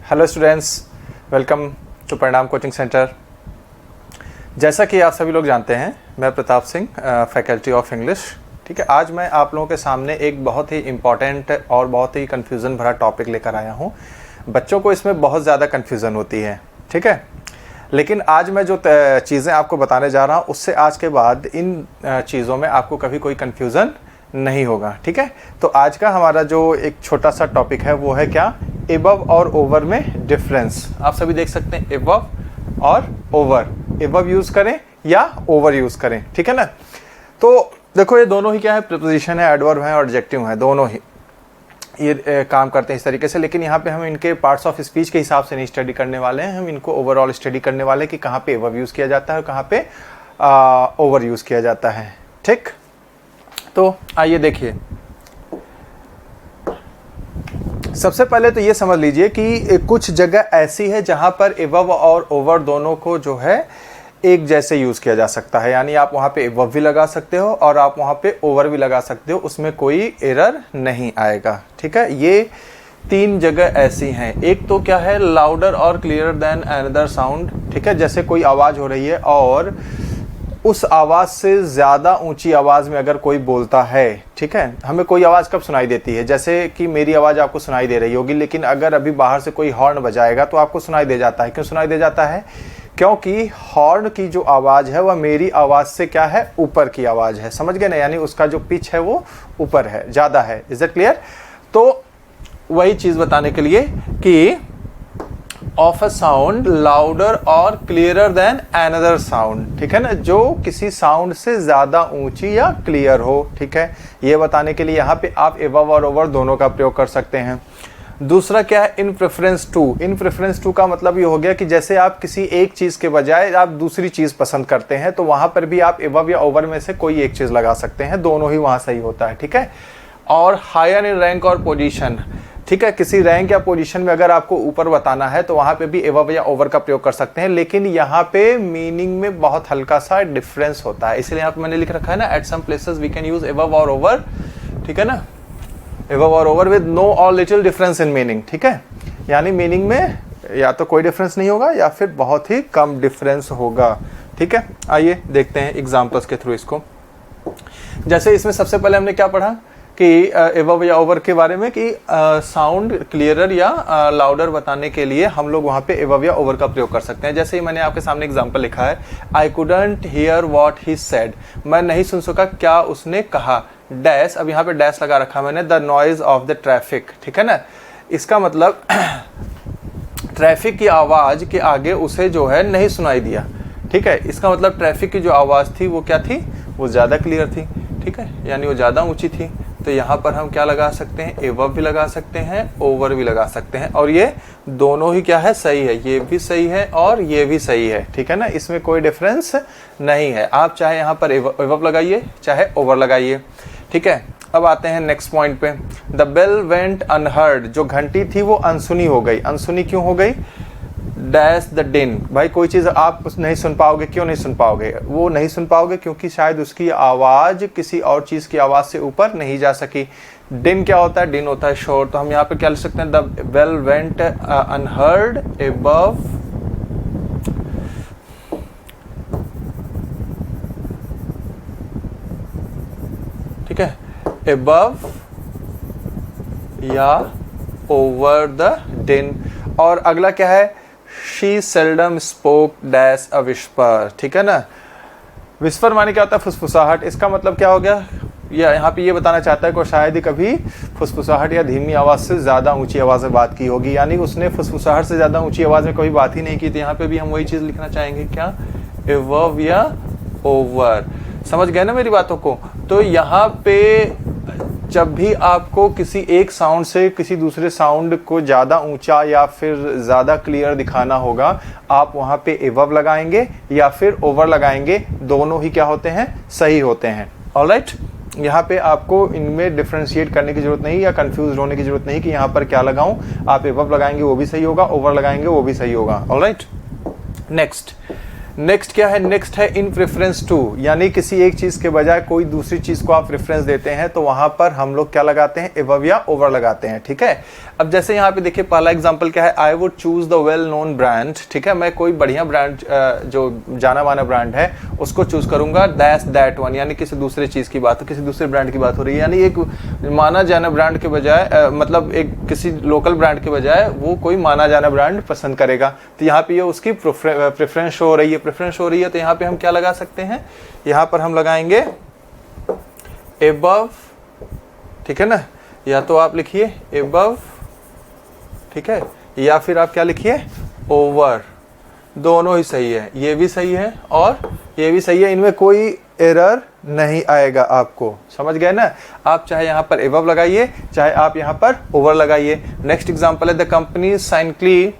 Hello students, welcome to परिणाम coaching centre. जैसा कि आप सभी लोग जानते हैं, मैं Pratap Singh, faculty of English. ठीक है, आज मैं आप लोगों के सामने एक बहुत ही इम्पॉर्टेंट और बहुत ही कन्फ्यूज़न भरा टॉपिक लेकर आया हूँ। बच्चों को इसमें बहुत ज़्यादा कन्फ्यूज़न होती है, ठीक है। लेकिन आज मैं जो चीज़ें आपको बताने जा रहा हूँ, उससे आज के बाद इन चीज़ों में आपको कभी कोई कन्फ्यूज़न नहीं होगा, ठीक है। तो आज का हमारा जो एक छोटा सा टॉपिक है वो है क्या, एबव और ओवर में डिफरेंस। आप सभी देख सकते हैं एबव और ओवर, एबव यूज़ करें या ओवर यूज़ करें, ठीक है ना। तो देखो, ये दोनों ही क्या है, प्रीपोजिशन है, एडवर्ब है और एडजेक्टिव है, दोनों ही ये काम करते हैं इस तरीके से। लेकिन यहाँ पे हम इनके पार्ट्स ऑफ स्पीच के हिसाब से नहीं स्टडी करने वाले हैं, हम इनको ओवरऑल स्टडी करने वाले हैं कि कहाँ पे एबव यूज़ किया जाता है और कहाँ पे ओवर यूज़ किया जाता है, ठीक। तो आइए देखिए, सबसे पहले तो ये समझ लीजिए कि कुछ जगह ऐसी है जहाँ पर एबव और ओवर दोनों को जो है एक जैसे यूज़ किया जा सकता है। यानी आप वहाँ पे एबव भी लगा सकते हो और आप वहाँ पे ओवर भी लगा सकते हो, उसमें कोई एरर नहीं आएगा, ठीक है। ये तीन जगह ऐसी हैं। एक तो क्या है, लाउडर और क्लियर देन अनदर साउंड, ठीक है। जैसे कोई आवाज़ हो रही है और उस आवाज़ से ज़्यादा ऊंची आवाज़ में अगर कोई बोलता है, ठीक है। हमें कोई आवाज़ कब सुनाई देती है, जैसे कि मेरी आवाज़ आपको सुनाई दे रही होगी, लेकिन अगर अभी बाहर से कोई हॉर्न बजाएगा तो आपको सुनाई दे जाता है। क्यों सुनाई दे जाता है? क्योंकि हॉर्न की जो आवाज़ है वह मेरी आवाज़ से क्या है, ऊपर की आवाज़ है, समझ गए ना। यानी उसका जो पिच है वो ऊपर है, ज़्यादा है। Is it clear? तो वही चीज़ बताने के लिए कि ऑफ अ साउंड लाउडर और क्लियरर देन अनदर साउंड, ठीक है ना, जो किसी साउंड से ज्यादा ऊंची या क्लियर हो, ठीक है। ये बताने के लिए यहाँ पे आप एबव और ओवर दोनों का प्रयोग कर सकते हैं। दूसरा क्या है, in preference to. In preference to का मतलब ये हो गया कि जैसे आप किसी एक चीज के बजाय आप दूसरी चीज पसंद करते हैं, तो वहां पर भी आप एबव या ओवर में से कोई एक चीज लगा सकते हैं, दोनों ही वहां सही होता है, ठीक है। और हायर इन रैंक और पोजीशन, ठीक है। किसी रैंक या पोजीशन में अगर आपको ऊपर बताना है तो वहां पे भी एबव या ओवर का प्रयोग कर सकते हैं, लेकिन यहाँ पे मीनिंग में बहुत हल्का सा डिफरेंस होता है। इसलिए यहाँ पे मैंने लिख रखा है ना, at some places we can use above और ओवर, ठीक है ना, एबव और ओवर विद नो और लिटिल डिफरेंस इन मीनिंग, ठीक है। यानी मीनिंग में या तो कोई डिफरेंस नहीं होगा या फिर बहुत ही कम डिफरेंस होगा, ठीक है। आइए देखते हैं एग्जाम्पल्स के थ्रू इसको। जैसे इसमें सबसे पहले हमने क्या पढ़ा कि एबव या ओवर के बारे में, कि साउंड क्लियरर या लाउडर बताने के लिए हम लोग वहाँ पे एबव या ओवर का प्रयोग कर सकते हैं। जैसे ही मैंने आपके सामने एग्जांपल लिखा है, I couldn't hear what he said, मैं नहीं सुन सका क्या उसने कहा, डैश, अब यहाँ पे डैश लगा रखा मैंने, the noise of the traffic, ठीक है ना। इसका मतलब ट्रैफिक की आवाज़ के आगे उसे जो है नहीं सुनाई दिया, ठीक है। इसका मतलब ट्रैफिक की जो आवाज़ थी वो क्या थी, वो ज़्यादा क्लियर थी, ठीक है, यानी वो ज़्यादा ऊंची थी। तो यहाँ पर हम क्या लगा सकते हैं, एबव भी लगा सकते हैं, ओवर भी लगा सकते हैं, और ये दोनों ही क्या है, सही है। ये भी सही है और ये भी सही है, ठीक है ना, इसमें कोई डिफरेंस नहीं है। आप चाहे यहाँ पर एबव लगाइए चाहे ओवर लगाइए, ठीक है। अब आते हैं नेक्स्ट पॉइंट पे, द बेल वेंट अनहर्ड, जो घंटी थी वो अनसुनी हो गई। अनसुनी क्यों हो गई? डैश द डिन, भाई कोई चीज़ आप नहीं सुन पाओगे, क्यों नहीं सुन पाओगे? वो नहीं सुन पाओगे क्योंकि शायद उसकी आवाज़ किसी और चीज़ की आवाज़ से ऊपर नहीं जा सकी। डिन क्या होता है? डिन होता है शोर। तो हम यहाँ पे क्या लिख सकते हैं, the bell went unheard above ठीक है, एबव या ओवर द डिन। और अगला क्या है, she seldom spoke dash a whisper, ठीक है ना। विस्पर माने क्या होता है? फुसफुसाहट। इसका मतलब क्या हो गया, या यहाँ पे ये बताना चाहता है कि शायद ही कभी फुसफुसाहट या धीमी आवाज़ से ज़्यादा ऊंची आवाज़ में बात की होगी, यानी उसने फुसफुसाहट से ज़्यादा ऊंची आवाज़ में कभी बात ही नहीं की। तो यहाँ पे भी हम वही चीज़ लिखना चाहेंगे, क्या, एबव या ओवर। समझ गए ना मेरी बातों को? तो यहाँ पे जब भी आपको किसी एक साउंड से किसी दूसरे साउंड को ज़्यादा ऊंचा या फिर ज़्यादा क्लियर दिखाना होगा, आप वहाँ पे एबव लगाएंगे या फिर ओवर लगाएंगे, दोनों ही क्या होते हैं, सही होते हैं। ऑलराइट, यहाँ पे आपको इनमें डिफ्रेंशिएट करने की जरूरत नहीं या कंफ्यूज होने की जरूरत नहीं कि यहाँ पर क्या लगाऊं। आप एबव लगाएंगे वो भी सही होगा, ओवर लगाएंगे वो भी सही होगा। ऑलराइट, नेक्स्ट क्या है, नेक्स्ट है इन प्रेफरेंस टू, यानी किसी एक चीज के बजाय कोई दूसरी चीज को आप प्रेफरेंस देते हैं तो वहां पर हम लोग क्या लगाते हैं, एबव या ओवर लगाते हैं। ठीक है, अब जैसे यहाँ पे देखिए पहला एग्जांपल क्या है, I would choose the well known brand, ठीक है, मैं कोई बढ़िया ब्रांड जो जाना माना ब्रांड है उसको चूज करूंगा, दैट वन, यानी किसी दूसरे चीज की बात हो, किसी दूसरे ब्रांड की बात हो रही है, यानी एक माना जाना ब्रांड के बजाय मतलब एक किसी लोकल ब्रांड के बजाय वो कोई माना जाना ब्रांड पसंद करेगा। तो यहाँ पे ये उसकी प्रेफरेंस हो रही है, तो यहाँ पे हम क्या लगा सकते हैं, यहाँ पर हम लगाएंगे above, ठीक है ना, या तो आप लिखिए above, ठीक है, या फिर आप क्या लिखिए over, दोनों ही सही है, ये भी सही है और ये भी सही है, इनमें कोई एरर नहीं आएगा आपको, समझ गए ना। आप चाहे यहाँ पर above लगाइए, चाहे आप यहाँ पर over लगाइए। नेक्स्ट एग्जांपल है the company cynically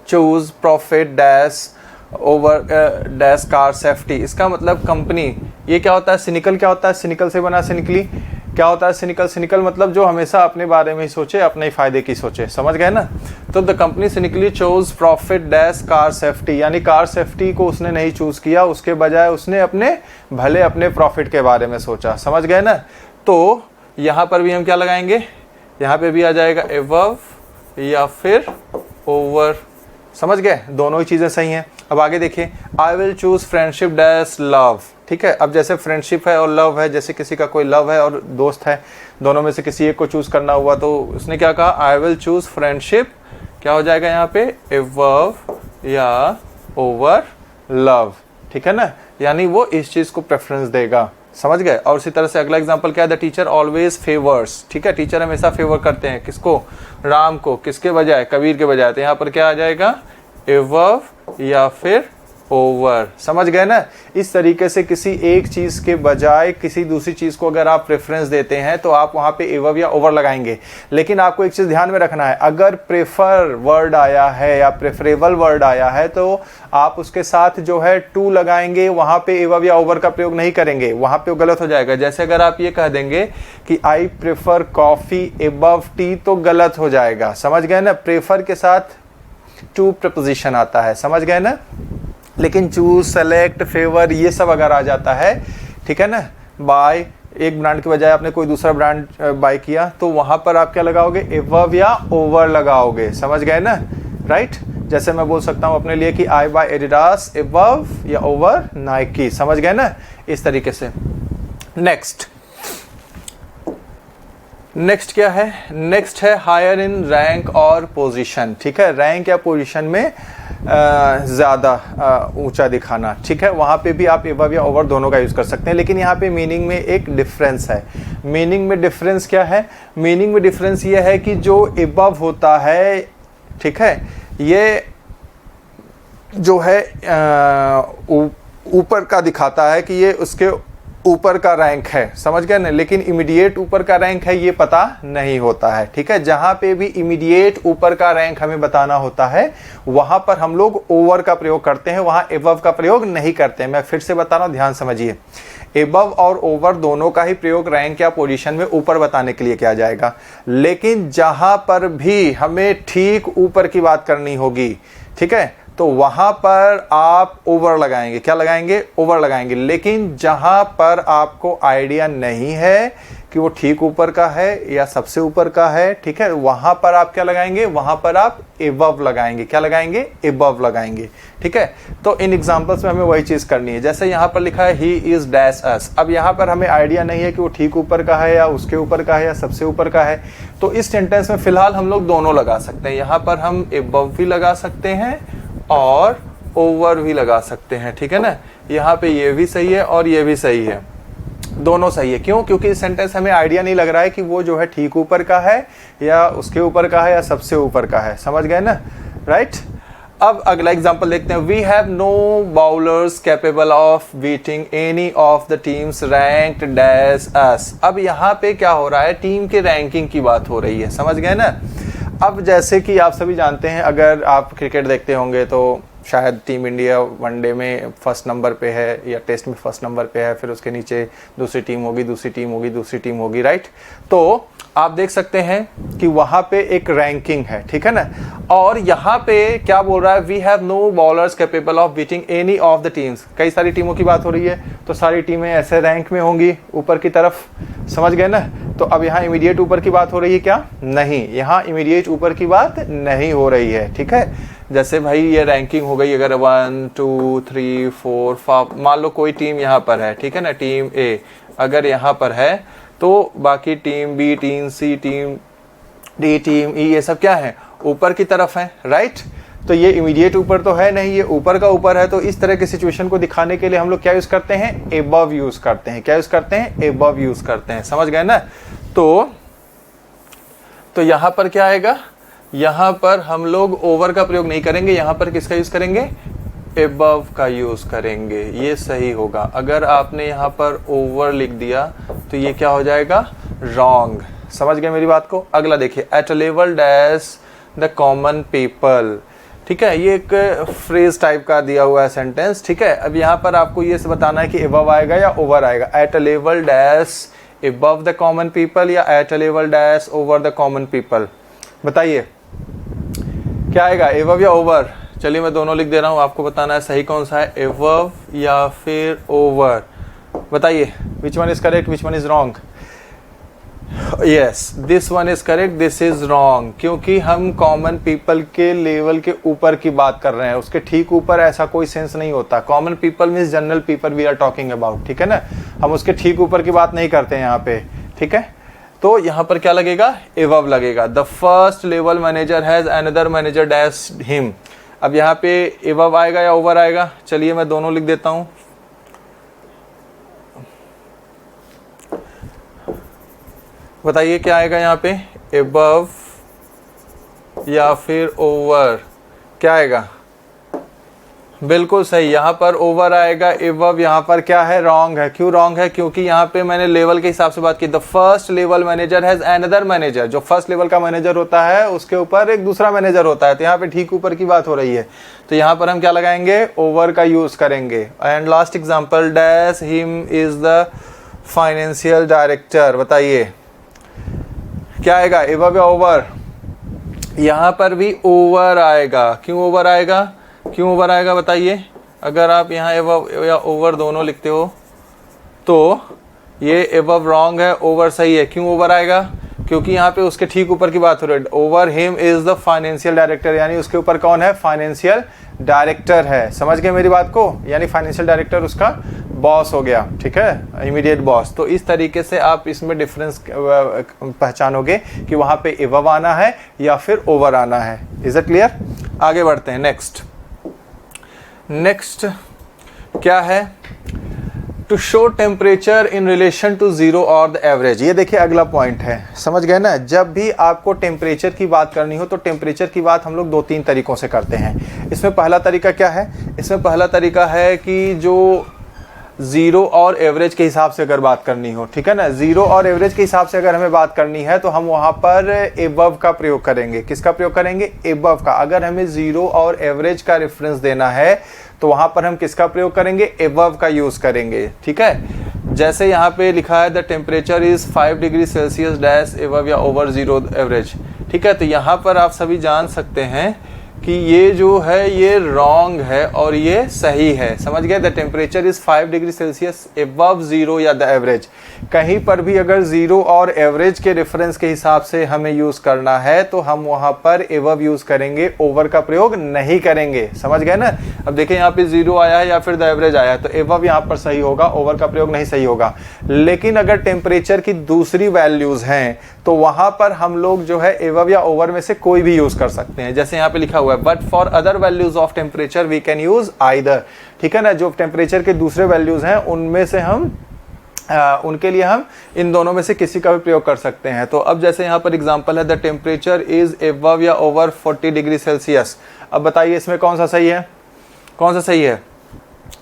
choose profit dash over dash car safety. इसका मतलब कंपनी, ये क्या होता है, सिनिकल क्या होता है, सिनिकल से बना सिनिकली, क्या होता है सिनिकल, सिनिकल मतलब जो हमेशा अपने बारे में ही सोचे, अपने ही फायदे की सोचे, समझ गए ना। तो the company cynically chose profit dash car safety, यानी कार सेफ्टी को उसने नहीं चूज किया, उसके बजाय उसने अपने भले अपने प्रॉफिट के बारे में सोचा, समझ गए ना। तो यहाँ पर भी हम क्या लगाएंगे, यहाँ पे भी आ जाएगा above या फिर over, समझ गए, दोनों ही चीज़ें सही हैं। अब आगे देखिए, I will choose friendship dash love, ठीक है। अब जैसे फ्रेंडशिप है और लव है, जैसे किसी का कोई लव है और दोस्त है, दोनों में से किसी एक को चूज करना हुआ, तो उसने क्या कहा, आई विल चूज फ्रेंडशिप, क्या हो जाएगा यहाँ पे above या ओवर लव, ठीक है ना, यानी वो इस चीज को प्रेफरेंस देगा, समझ गए। और उसी तरह से अगला एग्जांपल क्या है, द टीचर ऑलवेज फेवर्स, ठीक है, टीचर हमेशा फेवर करते हैं किसको, राम को, किसके बजाय, कबीर के बजाय, तो यहाँ पर क्या आ जाएगा above या फिर ओवर, समझ गए ना। इस तरीके से किसी एक चीज के बजाय किसी दूसरी चीज को अगर आप प्रेफरेंस देते हैं तो आप वहां पे above या ओवर लगाएंगे। लेकिन आपको एक चीज ध्यान में रखना है, अगर प्रेफर वर्ड आया है या प्रेफरेबल वर्ड आया है तो आप उसके साथ जो है टू लगाएंगे, वहां पे above या ओवर का प्रयोग नहीं करेंगे, वहां पे गलत हो जाएगा। जैसे अगर आप ये कह देंगे कि I prefer coffee above T, तो गलत हो जाएगा, समझ गए ना। प्रेफर के साथ टू प्रपोजिशन आता है, समझ गए ना। लेकिन चूज, सेलेक्ट, फेवर, ये सब अगर आ जाता है, ठीक है ना, बाय, एक ब्रांड के बजाय आपने कोई दूसरा ब्रांड बाय किया, तो वहां पर आप क्या लगाओगे, above या ओवर लगाओगे, समझ गए ना, राइट। जैसे मैं बोल सकता हूं अपने लिए कि आई बाय एडिडास above या ओवर नाइकी, समझ गए ना, इस तरीके से। नेक्स्ट क्या है, नेक्स्ट है हायर इन रैंक और पोजीशन, ठीक है, रैंक या पोजीशन में ज़्यादा ऊंचा दिखाना, ठीक है, वहाँ पे भी आप above या ओवर दोनों का यूज़ कर सकते हैं। लेकिन यहाँ पे मीनिंग में एक डिफरेंस है। मीनिंग में डिफरेंस क्या है, मीनिंग में डिफरेंस ये है कि जो above होता है, ठीक है, ये जो है ऊपर का दिखाता है कि ये उसके ऊपर का रैंक है, समझ गए ना। लेकिन इमीडिएट ऊपर का रैंक है ये पता नहीं होता है, ठीक है। जहां पे भी इमीडिएट ऊपर का रैंक हमें बताना होता है वहां पर हम लोग ओवर का प्रयोग करते हैं, वहां above का प्रयोग नहीं करते हैं। मैं फिर से बता रहा हूं, ध्यान समझिए, above और ओवर दोनों का ही प्रयोग रैंक या पोजीशन में ऊपर बताने के लिए किया जाएगा। लेकिन जहां पर भी हमें ठीक ऊपर की बात करनी होगी, ठीक है, तो वहां पर आप ओवर लगाएंगे, क्या लगाएंगे, ओवर लगाएंगे। लेकिन जहां पर आपको आइडिया नहीं है कि वो ठीक ऊपर का है या सबसे ऊपर का है, ठीक है, वहां पर आप क्या लगाएंगे, वहां पर आप above लगाएंगे, क्या लगाएंगे, above लगाएंगे, ठीक है। तो इन एग्जांपल्स में हमें वही चीज करनी है। जैसे यहां पर लिखा है ही इज डैश अस, अब यहां पर हमें आइडिया नहीं है कि वो ठीक ऊपर का है या उसके ऊपर का है या सबसे ऊपर का है, तो इस सेंटेंस में फिलहाल हम लोग दोनों लगा सकते हैं। यहां पर हम above भी लगा सकते हैं और ओवर भी लगा सकते हैं, ठीक है ना। यहाँ पे ये भी सही है और ये भी सही है, दोनों सही है। क्यों, क्योंकि इस सेंटेंस हमें आइडिया नहीं लग रहा है कि वो जो है ठीक ऊपर का है या उसके ऊपर का है या सबसे ऊपर का है, समझ गए ना, राइट। अब अगला एग्जांपल देखते हैं, we have no bowlers capable of beating any of the teams ranked dash us. अब यहाँ पे क्या हो रहा है, टीम के रैंकिंग की बात हो रही है, समझ गए ना। अब जैसे कि आप सभी जानते हैं, अगर आप क्रिकेट देखते होंगे तो शायद टीम इंडिया वनडे में फर्स्ट नंबर पे है या टेस्ट में फर्स्ट नंबर पे है, फिर उसके नीचे दूसरी टीम होगी, दूसरी टीम होगी, दूसरी टीम होगी, राइट। तो आप देख सकते हैं कि वहां पे एक रैंकिंग है, ठीक है ना। और यहाँ पे क्या बोल रहा है, we have no bowlers capable of beating any of the teams. कई सारी टीमों की बात हो रही है, तो सारी टीमें ऐसे रैंक में होंगी ऊपर की तरफ, समझ गए ना। तो अब यहाँ इमीडिएट ऊपर की बात हो रही है क्या? नहीं, यहाँ इमीडिएट ऊपर की बात नहीं हो रही है, ठीक है। जैसे भाई ये रैंकिंग हो गई, अगर 1 2 3 4 5, मान लो कोई टीम यहाँ पर है, ठीक है ना, टीम ए अगर यहाँ पर है तो बाकी टीम बी, टीम सी, टीम डी, टीम ई, ये सब क्या है? ऊपर की तरफ है, राइट। तो ये इमीडिएट ऊपर तो है नहीं, ये ऊपर का ऊपर है। तो इस तरह की सिचुएशन को दिखाने के लिए हम लोग क्या यूज करते हैं? एबव यूज करते हैं। क्या यूज करते हैं? एबव यूज करते हैं, समझ गए ना। तो यहां पर क्या आएगा? यहां पर हम लोग ओवर का प्रयोग नहीं करेंगे, यहां पर किसका यूज करेंगे? एबव का यूज करेंगे, ये सही होगा। अगर आपने यहां पर ओवर लिख दिया तो ये क्या हो जाएगा? रॉन्ग। समझ गए मेरी बात को। अगला देखिए, eight a level dash the common people, ठीक है। ये एक फ्रेज टाइप का दिया हुआ है सेंटेंस, ठीक है। अब यहाँ पर आपको ये बताना है कि एबव आएगा या ओवर आएगा। At a level dash above the common people या at a level dash over the common people, बताइए क्या आएगा, एबव या ओवर? चलिए मैं दोनों लिख दे रहा हूँ, आपको बताना है सही कौन सा है, एबव या फिर ओवर। बताइए which one is correct, which one is wrong? Yes, this one is correct, this is wrong, क्योंकि हम कॉमन पीपल के लेवल के ऊपर की बात कर रहे हैं, उसके ठीक ऊपर ऐसा कोई सेंस नहीं होता। Common people means general people we are talking about, ठीक है ना। हम उसके ठीक ऊपर की बात नहीं करते हैं यहाँ पे, ठीक है। तो यहाँ पर क्या लगेगा? एबव लगेगा। The first level manager has another manager dash him. अब यहाँ पे एबव आएगा या ओवर आएगा? चलिए मैं दोनों लिख देता हूँ। बताइए क्या आएगा यहाँ पे, एबव या फिर ओवर? क्या आएगा? बिल्कुल सही, यहाँ पर ओवर आएगा। एबव यहाँ पर क्या है? रॉन्ग है। क्यों रॉन्ग है? क्योंकि यहाँ पे मैंने लेवल के हिसाब से बात की। The first level manager has another manager, जो फर्स्ट लेवल का मैनेजर होता है उसके ऊपर एक दूसरा मैनेजर होता है, तो यहाँ पे ठीक ऊपर की बात हो रही है, तो यहाँ पर हम क्या लगाएंगे? ओवर का यूज करेंगे। And last example, dash him is the financial director. बताइए क्या आएगा, एबव या ओवर? यहाँ पर भी ओवर आएगा। क्यों ओवर आएगा? क्यों ओवर आएगा बताइए? अगर आप यहाँ एबव या ओवर दोनों लिखते हो तो ये एबव रॉन्ग है, ओवर सही है। क्यों ओवर आएगा? क्योंकि यहाँ पे उसके ठीक ऊपर की बात हो रही है। Over him is the financial director, यानी उसके ऊपर कौन है? फाइनेंशियल डायरेक्टर है। समझ गए मेरी बात को? यानी फाइनेंशियल डायरेक्टर उसका बॉस हो गया, ठीक है, इमीडिएट बॉस। तो इस तरीके से आप इसमें डिफरेंस पहचानोगे कि वहां पे एबव आना है या फिर ओवर आना है। Is it clear? आगे बढ़ते हैं। नेक्स्ट क्या है? To show temperature in relation to zero और द एवरेज। ये देखिए अगला पॉइंट है, समझ गए ना। जब भी आपको टेम्परेचर की बात करनी हो तो टेम्परेचर की बात हम लोग 2-3 तरीकों से करते हैं। इसमें पहला तरीका क्या है? इसमें पहला तरीका है कि जो जीरो और एवरेज के हिसाब से अगर बात करनी हो, ठीक है ना, जीरो और एवरेज के हिसाब से अगर हमें बात करनी है तो हम वहां पर एबव का प्रयोग करेंगे। किसका प्रयोग करेंगे? एबव का। अगर हमें जीरो और एवरेज का रेफरेंस देना है तो वहां पर हम किसका प्रयोग करेंगे? एबव का यूज करेंगे, ठीक है। जैसे यहाँ पे लिखा है the temperature is 5 degree Celsius dash above या ओवर जीरो एवरेज, ठीक है। तो यहाँ पर आप सभी जान सकते हैं कि ये जो है ये रॉन्ग है और ये सही है। समझ गए? The temperature is 5 degree Celsius above zero या द एवरेज। कहीं पर भी अगर जीरो और एवरेज के रेफरेंस के हिसाब से हमें यूज करना है तो हम वहां पर एबव यूज करेंगे, ओवर का प्रयोग नहीं करेंगे। समझ गए ना? अब देखिए यहाँ पे जीरो आया है या फिर द एवरेज आया है, तो एबव यहाँ पर सही होगा, ओवर का प्रयोग नहीं सही होगा। लेकिन अगर टेम्परेचर की दूसरी वैल्यूज हैं तो वहां पर हम लोग जो है एबव या ओवर में से कोई भी यूज कर सकते हैं। जैसे यहाँ पे लिखा हुआ है but for other values of temperature we can use either, ठीक है ना। जो टेम्परेचर के दूसरे वैल्यूज हैं उनमें से हम उनके लिए हम इन दोनों में से किसी का भी प्रयोग कर सकते हैं। तो अब जैसे यहाँ पर एग्जांपल है द टेम्परेचर इज एबव या ओवर 40 डिग्री सेल्सियस। अब बताइए इसमें कौन सा सही है? कौन सा सही है?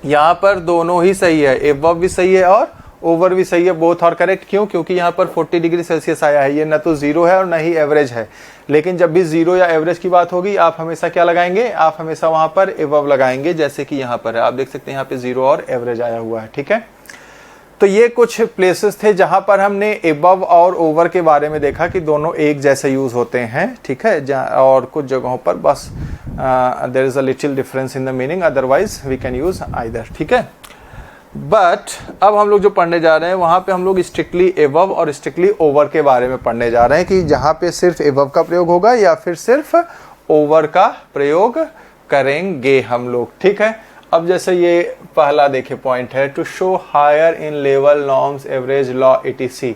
यहाँ पर दोनों ही सही है, एबव भी सही है और ओवर भी सही है, बोथ और करेक्ट। क्यों? क्योंकि यहाँ पर 40 डिग्री सेल्सियस आया है, ये न तो जीरो है और न ही एवरेज है। लेकिन जब भी जीरो या एवरेज की बात होगी आप हमेशा क्या लगाएंगे? आप हमेशा वहां पर एबव लगाएंगे, जैसे कि यहाँ पर है, आप देख सकते हैं यहाँ पे जीरो और एवरेज आया हुआ है, ठीक है। तो ये कुछ प्लेसेस थे जहां पर हमने एबव और ओवर के बारे में देखा कि दोनों एक जैसे यूज होते हैं, ठीक है। और कुछ जगहों पर बस there is a little difference in the meaning, otherwise we can use either, ठीक है। बट अब हम लोग जो पढ़ने जा रहे हैं वहाँ पे हम लोग स्ट्रिक्टली एबव और स्ट्रिक्टली ओवर के बारे में पढ़ने जा रहे हैं कि जहाँ पे सिर्फ एबव का प्रयोग होगा या फिर सिर्फ ओवर का प्रयोग करेंगे हम लोग, ठीक है। अब जैसे ये पहला देखिए पॉइंट है, to show higher in level norms average law etc,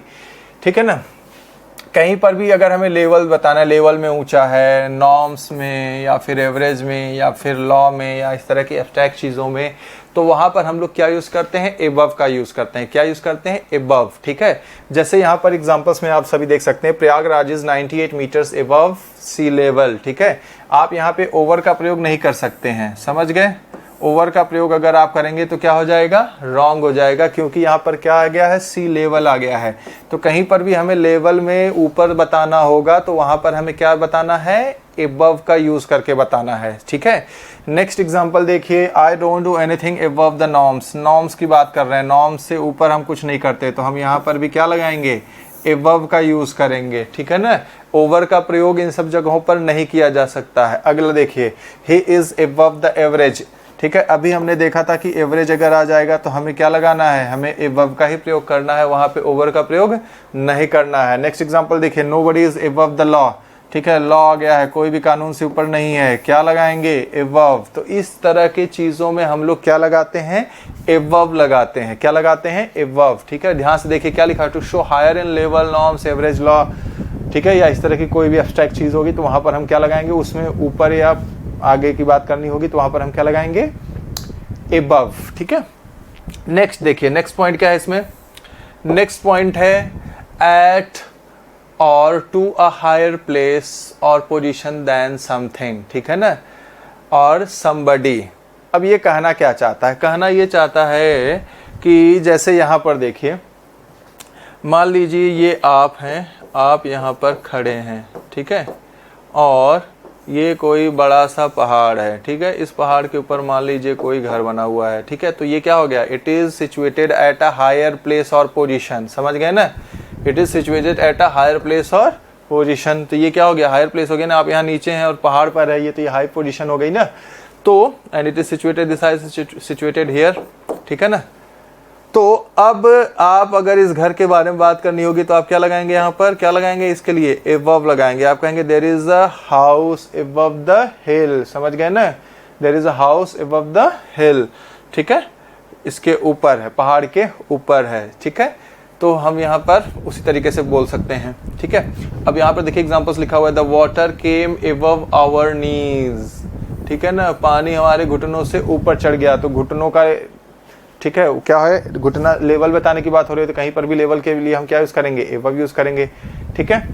ठीक है ना। कहीं पर भी अगर हमें लेवल बताना है, लेवल में ऊंचा है, नॉर्म्स में या फिर एवरेज में या फिर लॉ में या इस तरह की एब्स्ट्रैक्ट चीज़ों में, तो वहाँ पर हम लोग क्या यूज़ करते हैं, एबव का यूज़ करते हैं। क्या यूज़ करते हैं, एबव, ठीक है। जैसे यहाँ पर एग्जांपल्स में आप सभी देख सकते हैं, Prayagraj is 98 metres above sea level, ठीक है। आप यहाँ पे ओवर का प्रयोग नहीं कर सकते हैं, समझ गए। ओवर का प्रयोग अगर आप करेंगे तो क्या हो जाएगा, रॉन्ग हो जाएगा, क्योंकि यहाँ पर क्या आ गया है, सी लेवल आ गया है। तो कहीं पर भी हमें लेवल में ऊपर बताना होगा तो वहाँ पर हमें क्या बताना है, एबव का यूज करके बताना है, ठीक है। नेक्स्ट एग्जांपल देखिए, I don't do anything above the norms. Norms की बात कर रहे हैं, नॉर्म्स से ऊपर हम कुछ नहीं करते, तो हम यहाँ पर भी क्या लगाएंगे, एबव का यूज करेंगे, ठीक है ना। ओवर का प्रयोग इन सब जगहों पर नहीं किया जा सकता है। अगला देखिए, he is above the average, ठीक है। अभी हमने देखा था कि एवरेज अगर आ जाएगा तो हमें क्या लगाना है, हमें एबव का ही प्रयोग करना है, वहां पे ओवर का प्रयोग नहीं करना है। नेक्स्ट एग्जांपल देखिए, nobody is above the law, ठीक है। लॉ आ गया है, कोई भी कानून से ऊपर नहीं है, क्या लगाएंगे, एबव। तो इस तरह की चीजों में हम लोग क्या लगाते हैं, एबव लगाते हैं। क्या लगाते हैं, एबव, ठीक है। ध्यान से देखिए क्या लिखा, to show higher in level norms average law, ठीक है। या इस तरह की कोई भी एब्स्ट्रैक्ट चीज होगी तो वहां पर हम क्या लगाएंगे, उसमें ऊपर या आगे की बात करनी होगी तो वहां पर हम क्या लगाएंगे, एबव, ठीक है। नेक्स्ट देखिए, नेक्स्ट पॉइंट क्या है इसमें, नेक्स्ट पॉइंट है एट और टू अ हायर प्लेस और पोजीशन देन समथिंग, ठीक है ना, और somebody। अब ये कहना क्या चाहता है, कहना ये चाहता है कि जैसे यहाँ पर देखिए, मान लीजिए ये आप हैं, आप यहाँ पर खड़े हैं, ठीक है, और ये कोई बड़ा सा पहाड़ है, ठीक है। इस पहाड़ के ऊपर मान लीजिए कोई घर बना हुआ है, ठीक है। तो ये क्या हो गया, it is situated at a higher place और पोजीशन, समझ गए ना। It is situated at a higher place और पोजीशन, तो ये क्या हो गया, हायर प्लेस हो गया ना। आप यहाँ नीचे हैं और पहाड़ पर है, ये तो ये हाई पोजीशन हो गई ना। तो and it is situated, this is situated here, ठीक है ना। तो अब आप अगर इस घर के बारे में बात करनी होगी तो आप क्या लगाएंगे, यहाँ पर क्या लगाएंगे, इसके लिए एबव लगाएंगे। आप कहेंगे there is a house above the hill, समझ गए ना, there is a house above the hill, ठीक है। इसके ऊपर है, पहाड़ के ऊपर है, ठीक है। तो हम यहाँ पर उसी तरीके से बोल सकते हैं, ठीक है। अब यहाँ पर देखिए एग्जांपल्स लिखा हुआ है, the water came above our knees, ठीक है ना, पानी हमारे घुटनों से ऊपर चढ़ गया। तो घुटनों का, ठीक है, क्या है, घुटना, लेवल बताने की बात हो रही है तो कहीं पर भी लेवल के लिए हम क्या यूज करेंगे, एबव यूज करेंगे, ठीक है।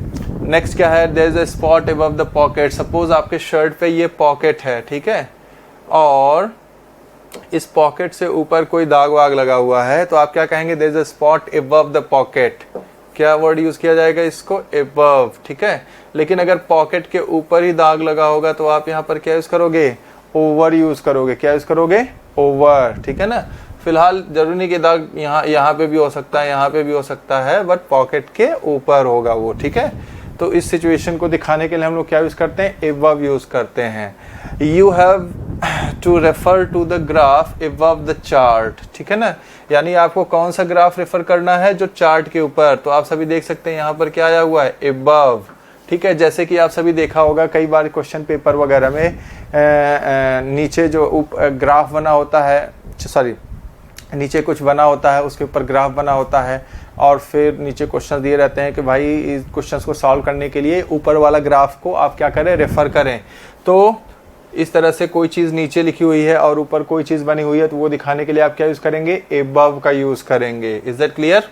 नेक्स्ट क्या है, there is a spot above the pocket. Suppose आपके शर्ट पे ये पॉकेट है, ठीक है, और इस पॉकेट से ऊपर कोई दाग वाग लगा हुआ है, तो आप क्या कहेंगे, there is a spot above the pocket. क्या वर्ड यूज किया जाएगा, इसको एबव, ठीक है। लेकिन अगर पॉकेट के ऊपर ही दाग लगा होगा तो आप यहाँ पर क्या यूज करोगे, ओवर यूज करोगे। क्या यूज करोगे, ओवर, ठीक है ना। फिलहाल जरूरी नहीं कि दाग यहाँ पे भी हो सकता है, यहाँ पे भी हो सकता है, बट पॉकेट के ऊपर होगा वो, ठीक है। तो इस सिचुएशन को दिखाने के लिए हम लोग क्या यूज करते हैं, एबव यूज करते हैं। You have to refer to the graph above the chart, ठीक है ना। यानी आपको कौन सा ग्राफ रेफर करना है, जो चार्ट के ऊपर। तो आप सभी देख सकते हैं यहाँ पर क्या आया हुआ है, एबव, ठीक है। जैसे कि आप सभी देखा होगा कई बार क्वेश्चन पेपर वगैरह में नीचे जो ग्राफ बना होता है, सॉरी, नीचे कुछ बना होता है, उसके ऊपर ग्राफ बना होता है, और फिर नीचे क्वेश्चन दिए रहते हैं कि भाई इस क्वेश्चंस को सॉल्व करने के लिए ऊपर वाला ग्राफ को आप क्या करें, रेफर करें। तो इस तरह से कोई चीज़ नीचे लिखी हुई है और ऊपर कोई चीज़ बनी हुई है, तो वो दिखाने के लिए आप क्या यूज़ करेंगे, एबव का यूज़ करेंगे। Is that clear?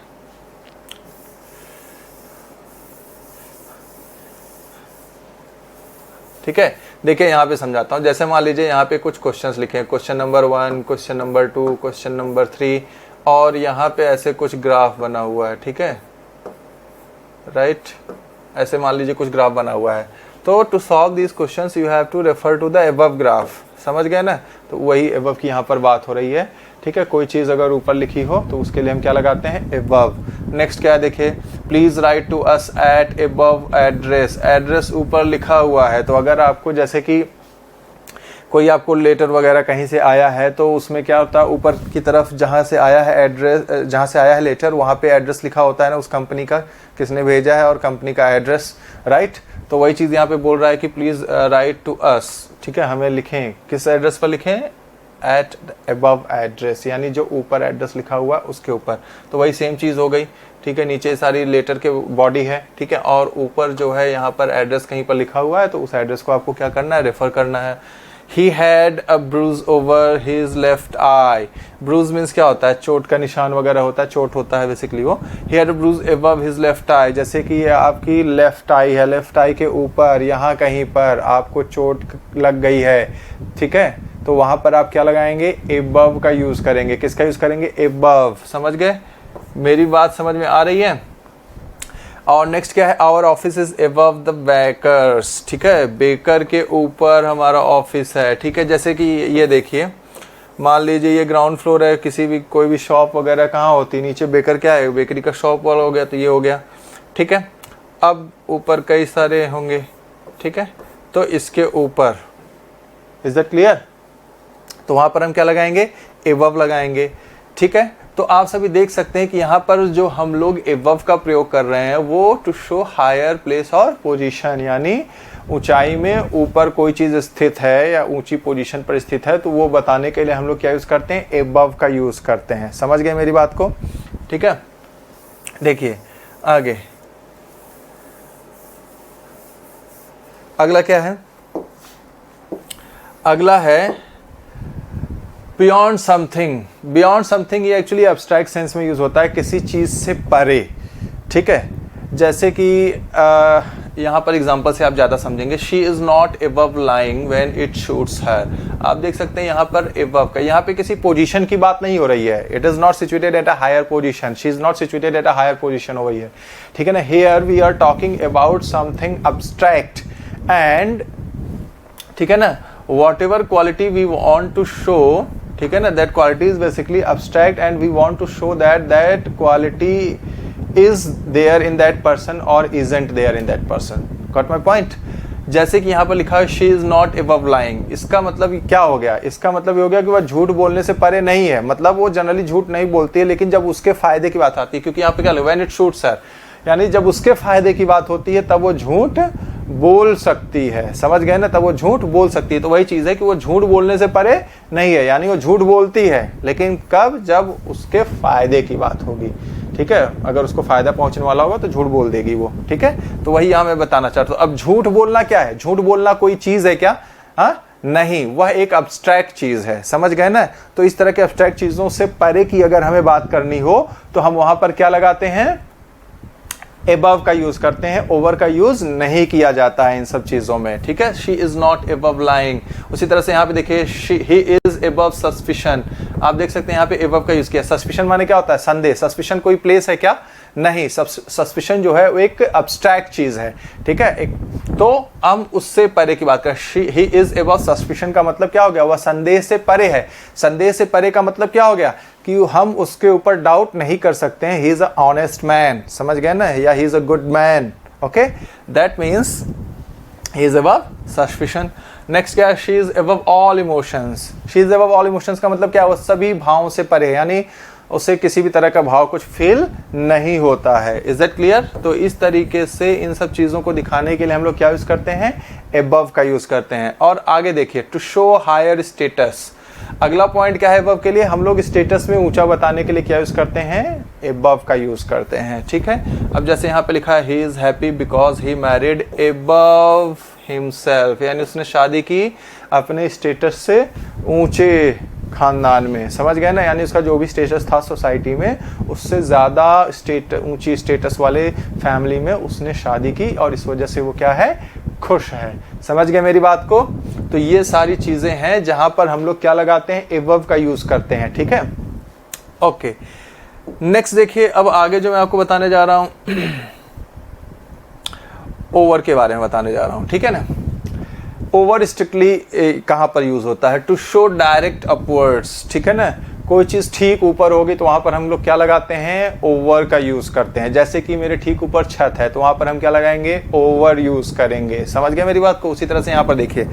ठीक है, देखिए यहाँ पे समझाता हूँ। जैसे मान लीजिए यहाँ पे कुछ क्वेश्चंस लिखे हैं, question number 1, question number 2, question number 3, और यहाँ पे ऐसे कुछ ग्राफ बना हुआ है, ठीक है, राइट। ऐसे मान लीजिए कुछ ग्राफ बना हुआ है। तो to solve this questions you have to refer to the above graph, समझ गए ना। तो वही एबव की यहाँ पर बात हो रही है, ठीक है। कोई चीज़ अगर ऊपर लिखी हो तो उसके लिए हम क्या लगाते हैं, एबव। नेक्स्ट क्या है, देखिए, please write to us at above address. Address ऊपर लिखा हुआ है, तो अगर आपको जैसे कि कोई आपको लेटर वगैरह कहीं से आया है तो उसमें क्या होता है, ऊपर की तरफ जहाँ से आया है एड्रेस, जहाँ से आया है लेटर वहाँ पे एड्रेस लिखा होता है ना, उस कंपनी का किसने भेजा है और कंपनी का एड्रेस, राइट। तो वही चीज़ यहाँ पे बोल रहा है कि प्लीज़ राइट टू अस, ठीक है, हमें लिखें, किस एड्रेस पर लिखें, एट अबव एड्रेस, यानी जो ऊपर एड्रेस लिखा हुआ उसके ऊपर। तो वही सेम चीज़ हो गई, ठीक है। नीचे सारी लेटर के बॉडी है, ठीक है, और ऊपर जो है यहाँ पर एड्रेस कहीं पर लिखा हुआ है, तो उस एड्रेस को आपको क्या करना है, रेफर करना है। He had a bruise over his left eye. Bruise means क्या होता है, चोट का निशान वगैरह होता है, चोट होता है बेसिकली वो। He had a bruise above his left eye, जैसे कि ये आपकी लेफ्ट आई है, लेफ्ट आई के ऊपर यहाँ कहीं पर आपको चोट लग गई है, ठीक है, तो वहाँ पर आप क्या लगाएंगे, above का यूज़ करेंगे। किसका यूज़ करेंगे, above। समझ गए, मेरी बात समझ में आ रही है। और नेक्स्ट क्या है, our office is above the bakers, ठीक है, बेकर के ऊपर हमारा ऑफिस है, ठीक है। जैसे कि ये देखिए, मान लीजिए ये ग्राउंड फ्लोर है, किसी भी कोई भी शॉप वगैरह कहाँ होती, नीचे बेकर क्या है, बेकरी का शॉप वाला हो गया, तो ये हो गया, ठीक है। अब ऊपर कई सारे होंगे, ठीक है, तो इसके ऊपर, इज दैट क्लियर, तो वहाँ पर हम क्या लगाएंगे, अबव लगाएंगे, ठीक है। तो आप सभी देख सकते हैं कि यहाँ पर जो हम लोग अबव का प्रयोग कर रहे हैं वो टू शो हायर प्लेस और पोजीशन, यानी ऊंचाई में ऊपर कोई चीज़ स्थित है या ऊंची पोजीशन पर स्थित है, तो वो बताने के लिए हम लोग क्या यूज़ करते हैं, अबव का यूज़ करते हैं। समझ गए मेरी बात को, ठीक है। देखिए आगे अगला क्या है, अगला है बियॉन्ड समथिंग। बियॉन्ड समथिंग ये एक्चुअली एब्स्ट्रैक्ट सेंस में यूज़ होता है, किसी चीज़ से परे, ठीक है। जैसे कि यहाँ पर एग्जांपल से आप ज़्यादा समझेंगे, she is not above lying when it suits her. आप देख सकते हैं यहाँ पर अबव का, यहाँ पे किसी पोजीशन की बात नहीं हो रही है, it is not situated at a higher position, she is not situated at a higher position हो गई है, ठीक है ना। Here we are talking about something abstract and, ठीक है ना, whatever quality we want to show, ठीक है ना, that quality is basically abstract and we want to show that that quality is there in that person और isn't there in that person. Got my point. जैसे कि यहाँ पर लिखा है she is not above lying, इसका मतलब क्या हो गया, इसका मतलब ये हो गया कि वह झूठ बोलने से परे नहीं है, मतलब वो जनरली झूठ नहीं बोलती है, लेकिन जब उसके फायदे की बात आती है, क्योंकि यहाँ पे क्या लिखा है, व्हेन इट शूट्स हर, यानी जब उसके फायदे की बात होती है तब वो झूठ बोल सकती है। समझ गए ना, तब वो झूठ बोल सकती है। तो वही चीज़ है कि वो झूठ बोलने से परे नहीं है, यानी वो झूठ बोलती है, लेकिन कब, जब उसके फायदे की बात होगी, ठीक है। अगर उसको फायदा पहुंचने वाला होगा तो झूठ बोल देगी वो, ठीक है। तो वही यहाँ मैं बताना चाहता हूँ। अब झूठ बोलना क्या है, झूठ बोलना कोई चीज़ है क्या, हाँ नहीं, वह एक अब्स्ट्रैक्ट चीज़ है। समझ गए ना। तो इस तरह के अब्स्ट्रैक्ट चीज़ों से परे की अगर हमें बात करनी हो तो हम वहाँ पर क्या लगाते हैं, above का यूज करते हैं, ओवर का यूज नहीं किया जाता है इन सब चीजों में, ठीक है। She is not above lying। उसी तरह से यहाँ पे देखिए, ही इज above suspicion। आप देख सकते हैं यहाँ पे above का यूज किया। सस्पिशन माने क्या होता है, संदेह। सस्पिशन कोई प्लेस है क्या, नहीं। सस्पिशन जो है वो एक अब्स्ट्रैक्ट चीज है, ठीक है। तो हम उससे परे की बात करें, ही इज above suspicion का मतलब क्या हो गया, वह संदेह से परे है। संदेह से परे का मतलब क्या हो गया कि हम उसके ऊपर डाउट नहीं कर सकते हैं। He is a honest man, समझ गए ना, या he is a good man, okay, that means he is above suspicion. Next क्या है, she is above all emotions. She is above all emotions का मतलब क्या है, वो सभी भावों से परे, यानी उसे किसी भी तरह का भाव कुछ फील नहीं होता है। Is that clear. तो इस तरीके से इन सब चीज़ों को दिखाने के लिए हम लोग क्या यूज़ करते हैं, अबव का यूज़ करते हैं। और आगे देखिए, टू शो हायर स्टेटस। अगला पॉइंट क्या है, अबव के लिए हम लोग स्टेटस में ऊंचा बताने के लिए क्या यूज़ करते हैं, अबव का यूज़ करते हैं, ठीक है। अब जैसे यहाँ पे लिखा है, he is happy because he married above himself, यानी उसने शादी की अपने स्टेटस से ऊंचे खानदान में। समझ गए ना, यानी उसका जो भी स्टेटस था सोसाइटी में, उससे ज़्यादा ऊंची स्टेटस वाले फैमिली में उसने शादी की, और इस वजह से वो क्या है, खुश है। समझ गए मेरी बात को। तो ये सारी चीज़ें हैं जहां पर हम लोग क्या लगाते हैं, अबव का यूज़ करते हैं, ठीक है। ओके, नेक्स्ट देखिए, अब आगे जो मैं आपको बताने जा रहा हूं, ओवर के बारे में बताने जा रहा हूं, ठीक है ना। ओवर स्ट्रिक्टली कहाँ पर यूज होता है, टू शो डायरेक्ट अपवर्ड्स, ठीक है ना। कोई चीज़ ठीक ऊपर होगी तो वहाँ पर हम लोग क्या लगाते हैं, ओवर का यूज़ करते हैं। जैसे कि मेरे ठीक ऊपर छत है तो वहाँ पर हम क्या लगाएंगे, ओवर यूज़ करेंगे। समझ गए मेरी बात को। उसी तरह से यहाँ पर देखिए,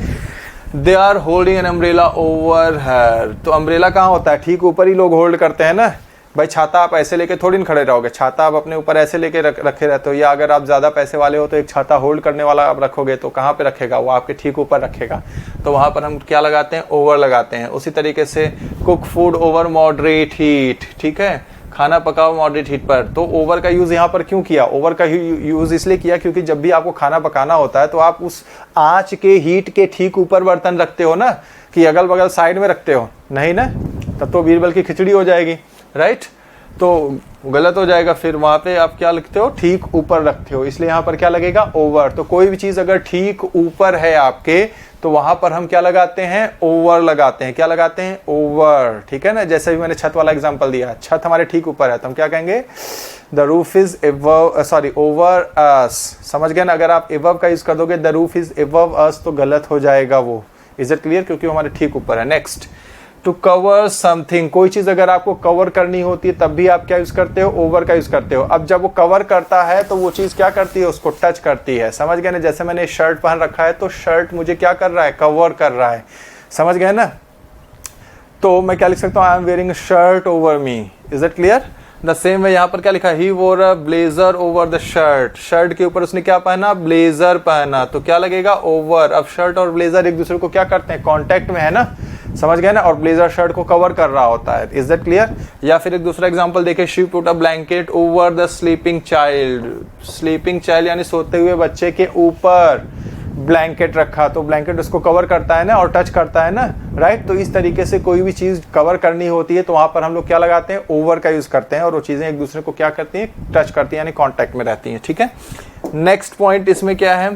they are holding an umbrella over her. तो अम्ब्रेला कहाँ होता है, ठीक ऊपर ही लोग होल्ड करते हैं ना भाई। छाता आप ऐसे लेके थोड़ी ना खड़े रहोगे, छाता आप अपने ऊपर ऐसे लेके रखे रहते हो, या अगर आप ज़्यादा पैसे वाले हो तो एक छाता होल्ड करने वाला आप रखोगे तो कहाँ पे रखेगा, वो आपके ठीक ऊपर रखेगा। तो वहाँ पर हम क्या लगाते हैं, ओवर लगाते हैं। उसी तरीके से cook food over moderate heat, ठीक है, खाना पकाओ मॉडरेट हीट पर। तो ओवर का यूज़ यहाँ पर क्यों किया, ओवर का यूज़ इसलिए किया क्योंकि जब भी आपको खाना पकाना होता है तो आप उस आँच के हीट के ठीक ऊपर बर्तन रखते हो ना, कि अगल बगल साइड में रखते हो, नहीं ना, तब तो बीरबल की खिचड़ी हो जाएगी, राइट, तो गलत हो जाएगा। फिर वहाँ पे आप क्या लिखते हो, ठीक ऊपर रखते हो, इसलिए यहाँ पर क्या लगेगा, ओवर। तो कोई भी चीज़ अगर ठीक ऊपर है आपके तो वहाँ पर हम क्या लगाते हैं, ओवर लगाते हैं। क्या लगाते हैं, ओवर, ठीक है ना। जैसे भी मैंने छत वाला एग्जांपल दिया, छत हमारे ठीक ऊपर है तो हम क्या कहेंगे, the roof is above, sorry over us, समझ गए ना। अगर आप एबव का यूज कर दोगे, द रूफ इज एबव अस, तो गलत हो जाएगा वो। इज इट क्लियर, क्योंकि वो हमारे ठीक ऊपर है। नेक्स्ट, टू कवर समथिंग, कोई चीज अगर आपको कवर करनी होती है तब भी आप क्या यूज करते हो, ओवर का यूज करते हो। अब जब वो कवर करता है तो वो चीज क्या करती है, उसको टच करती है, समझ गए ना। जैसे मैंने शर्ट पहन रखा है तो शर्ट मुझे क्या कर रहा है, कवर कर रहा है, समझ गए ना। तो मैं क्या लिख सकता हूँ, I am wearing shirt over me. Is it clear. The same way यहाँ पर क्या लिखा है, he wore a blazer over the shirt, shirt के ऊपर उसने क्या पहना, ब्लेजर पहना, तो क्या लगेगा, ओवर। अब शर्ट और ब्लेजर एक दूसरे को क्या करते हैं, कॉन्टेक्ट में है ना, समझ गए ना, और ब्लेजर शर्ट को कवर कर रहा होता है। Is that clear. या फिर एक दूसरा एग्जांपल देखिए, she put a blanket over the sleeping child, sleeping child यानी सोते हुए बच्चे के ऊपर ब्लैंकेट रखा, तो ब्लैंकेट उसको कवर करता है ना और टच करता है ना, राइट। तो इस तरीके से कोई भी चीज़ कवर करनी होती है तो वहाँ पर हम लोग क्या लगाते हैं, ओवर का यूज़ करते हैं, और वो चीज़ें एक दूसरे को क्या करती हैं, टच करती हैं, यानी कॉन्टैक्ट में रहती हैं, ठीक है। नेक्स्ट पॉइंट इसमें क्या है,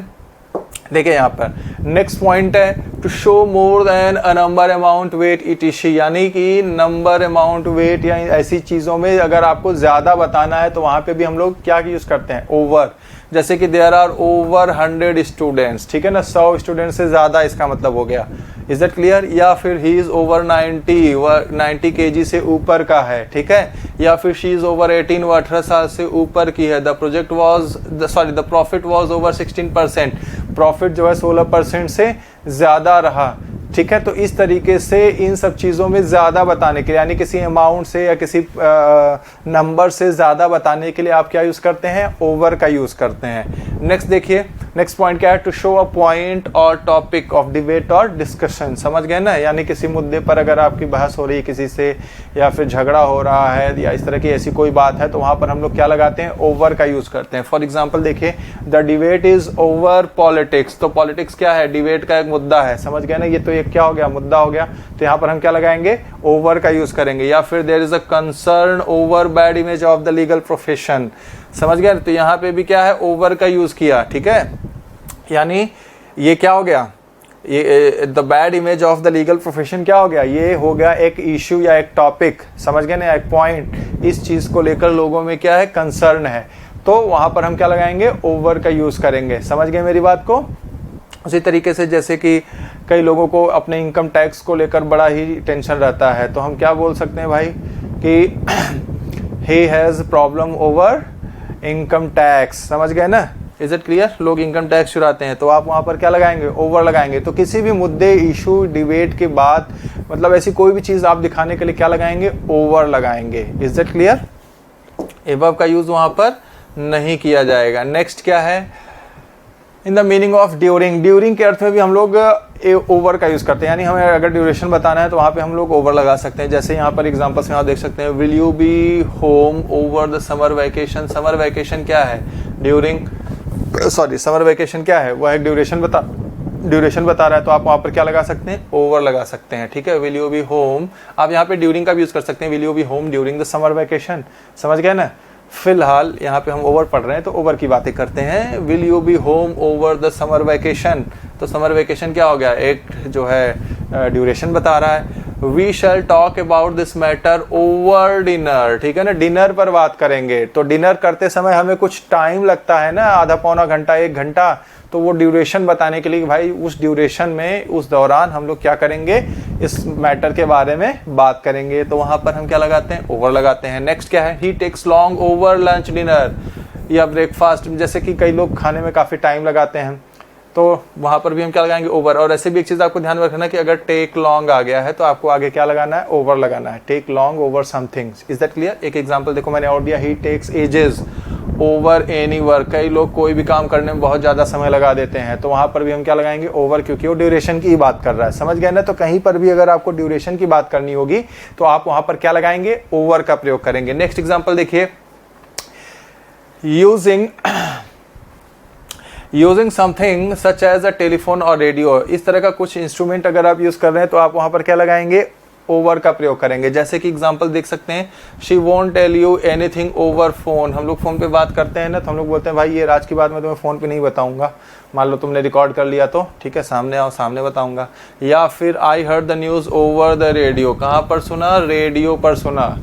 देखिए यहाँ पर नेक्स्ट पॉइंट है, to show more than a number amount weight इटिशी, यानी कि नंबर अमाउंट वेट या ऐसी चीज़ों में अगर आपको ज़्यादा बताना है तो वहाँ पे भी हम लोग क्या यूज़ करते हैं, ओवर। जैसे कि देयर आर ओवर 100 स्टूडेंट्स, ठीक है ना, 100 स्टूडेंट्स से ज़्यादा इसका मतलब हो गया। Is that clear. या फिर ही इज़ ओवर 90 kg से ऊपर का है, ठीक है। या फिर शी इज़ ओवर 18, वो 18 साल से ऊपर की है। The project was the profit was over 16%, profit जो है 16% से ज़्यादा रहा, ठीक है। तो इस तरीके से इन सब चीज़ों में ज़्यादा बताने के लिए, यानी किसी अमाउंट से या किसी नंबर से ज़्यादा बताने के लिए आप क्या यूज़ करते हैं, ओवर का यूज़ करते हैं। नेक्स्ट देखिए, नेक्स्ट पॉइंट क्या है, टू शो अ पॉइंट और टॉपिक ऑफ डिबेट और डिस्कशन, समझ गए ना। यानी किसी मुद्दे पर अगर आपकी बहस हो रही है किसी से, या फिर झगड़ा हो रहा है, या इस तरह की ऐसी कोई बात है, तो वहाँ पर हम लोग क्या लगाते हैं, ओवर का यूज़ करते हैं। फॉर एग्जाम्पल देखिए, the debate is over politics, तो पॉलिटिक्स क्या है, डिबेट का एक मुद्दा है, समझ गए ना। ये तो एक क्या हो गया, मुद्दा हो गया, तो यहाँ पर हम क्या लगाएंगे, ओवर का यूज़ करेंगे। या फिर there is a concern over bad image of the legal profession, समझ गए, तो यहाँ पे भी क्या है, ओवर का यूज़ किया, ठीक है। यानी ये क्या हो गया, ये the bad image of the legal profession क्या हो गया, ये हो गया एक इशू या एक टॉपिक, समझ गए ना, एक पॉइंट, इस चीज़ को लेकर लोगों में क्या है, कंसर्न है, तो वहाँ पर हम क्या लगाएंगे, ओवर का यूज़ करेंगे, समझ गए मेरी बात को। उसी तरीके से जैसे कि कई लोगों को अपने इनकम टैक्स को लेकर बड़ा ही टेंशन रहता है, तो हम क्या बोल सकते हैं भाई कि he has problem over income tax, समझ गए ना। Is it clear. लोग इनकम टैक्स चुराते हैं तो आप वहाँ पर क्या लगाएंगे, ओवर लगाएंगे। तो किसी भी मुद्दे, इशू, डिबेट के बाद मतलब ऐसी कोई भी चीज़ आप दिखाने के लिए क्या लगाएंगे, ओवर लगाएंगे। Is it clear. एबव का यूज़ वहाँ पर नहीं किया जाएगा। नेक्स्ट क्या है, इन the meaning of during, during के अर्थ में भी हम लोग ओवर का यूज़ करते हैं, यानी हमें अगर ड्यूरेशन बताना है तो वहाँ पे हम लोग ओवर लगा सकते हैं। जैसे यहाँ पर एग्जांपल्स में आप देख सकते हैं, will you be home over the summer vacation, summer vacation क्या है, ड्यूरिंग, सॉरी समर वैकेशन क्या है, वह एक ड्यूरेशन बता रहा है, तो आप वहाँ पर क्या लगा सकते हैं, ओवर लगा सकते हैं, ठीक है। विल यू बी होम, आप यहाँ पे ड्यूरिंग का भी यूज़ कर सकते हैं, will you be home during the summer vacation, समझ गए ना। फिलहाल यहाँ पे हम ओवर पढ़ रहे हैं तो ओवर की बातें करते हैं। Will you be home over the summer vacation, तो समर वैकेशन क्या हो गया, एक जो है ड्यूरेशन बता रहा है। We shall talk about this matter over dinner, ठीक है ना, डिनर पर बात करेंगे। तो डिनर करते समय हमें कुछ टाइम लगता है ना, आधा पौना घंटा, 1 घंटा, तो वो ड्यूरेशन बताने के लिए भाई उस ड्यूरेशन में, उस दौरान हम लोग क्या करेंगे, इस मैटर के बारे में बात करेंगे, तो वहाँ पर हम क्या लगाते हैं, ओवर लगाते हैं। नेक्स्ट क्या है, he takes long over lunch dinner या ब्रेकफास्ट, जैसे कि कई लोग खाने में काफ़ी टाइम लगाते हैं, तो वहाँ पर भी हम क्या लगाएंगे, ओवर। और ऐसे भी एक चीज़ आपको ध्यान में रखना कि अगर टेक लॉन्ग आ गया है तो आपको आगे क्या लगाना है, ओवर लगाना है। Take long over something, is that clear. एक एग्जांपल देखो मैंने और दिया, he takes ages over any work. कई लोग कोई भी काम करने में बहुत ज़्यादा समय लगा देते हैं, तो वहाँ पर भी हम क्या लगाएंगे, ओवर, क्योंकि वो ड्यूरेशन की बात कर रहा है। समझ गए ना। तो कहीं पर भी अगर आपको ड्यूरेशन की बात करनी होगी तो आप वहाँ पर क्या लगाएंगे, ओवर का प्रयोग करेंगे। नेक्स्ट एग्जाम्पल देखिए, using something such as a telephone और रेडियो। इस तरह का कुछ इंस्ट्रूमेंट अगर आप यूज कर रहे हैं तो आप वहां पर क्या लगाएंगे, ओवर का प्रयोग करेंगे। जैसे कि एग्जांपल देख सकते हैं, she won't tell you anything over phone. हम लोग फोन पे बात करते हैं ना, तो हम लोग बोलते हैं भाई ये राज की बात मैं तुम्हें फोन पे नहीं बताऊंगा। मान लो तुमने रिकॉर्ड कर लिया तो ठीक है, सामने आओ, सामने बताऊंगा। या फिर I heard the news over the radio. कहाँ पर सुना, रेडियो पर सुना,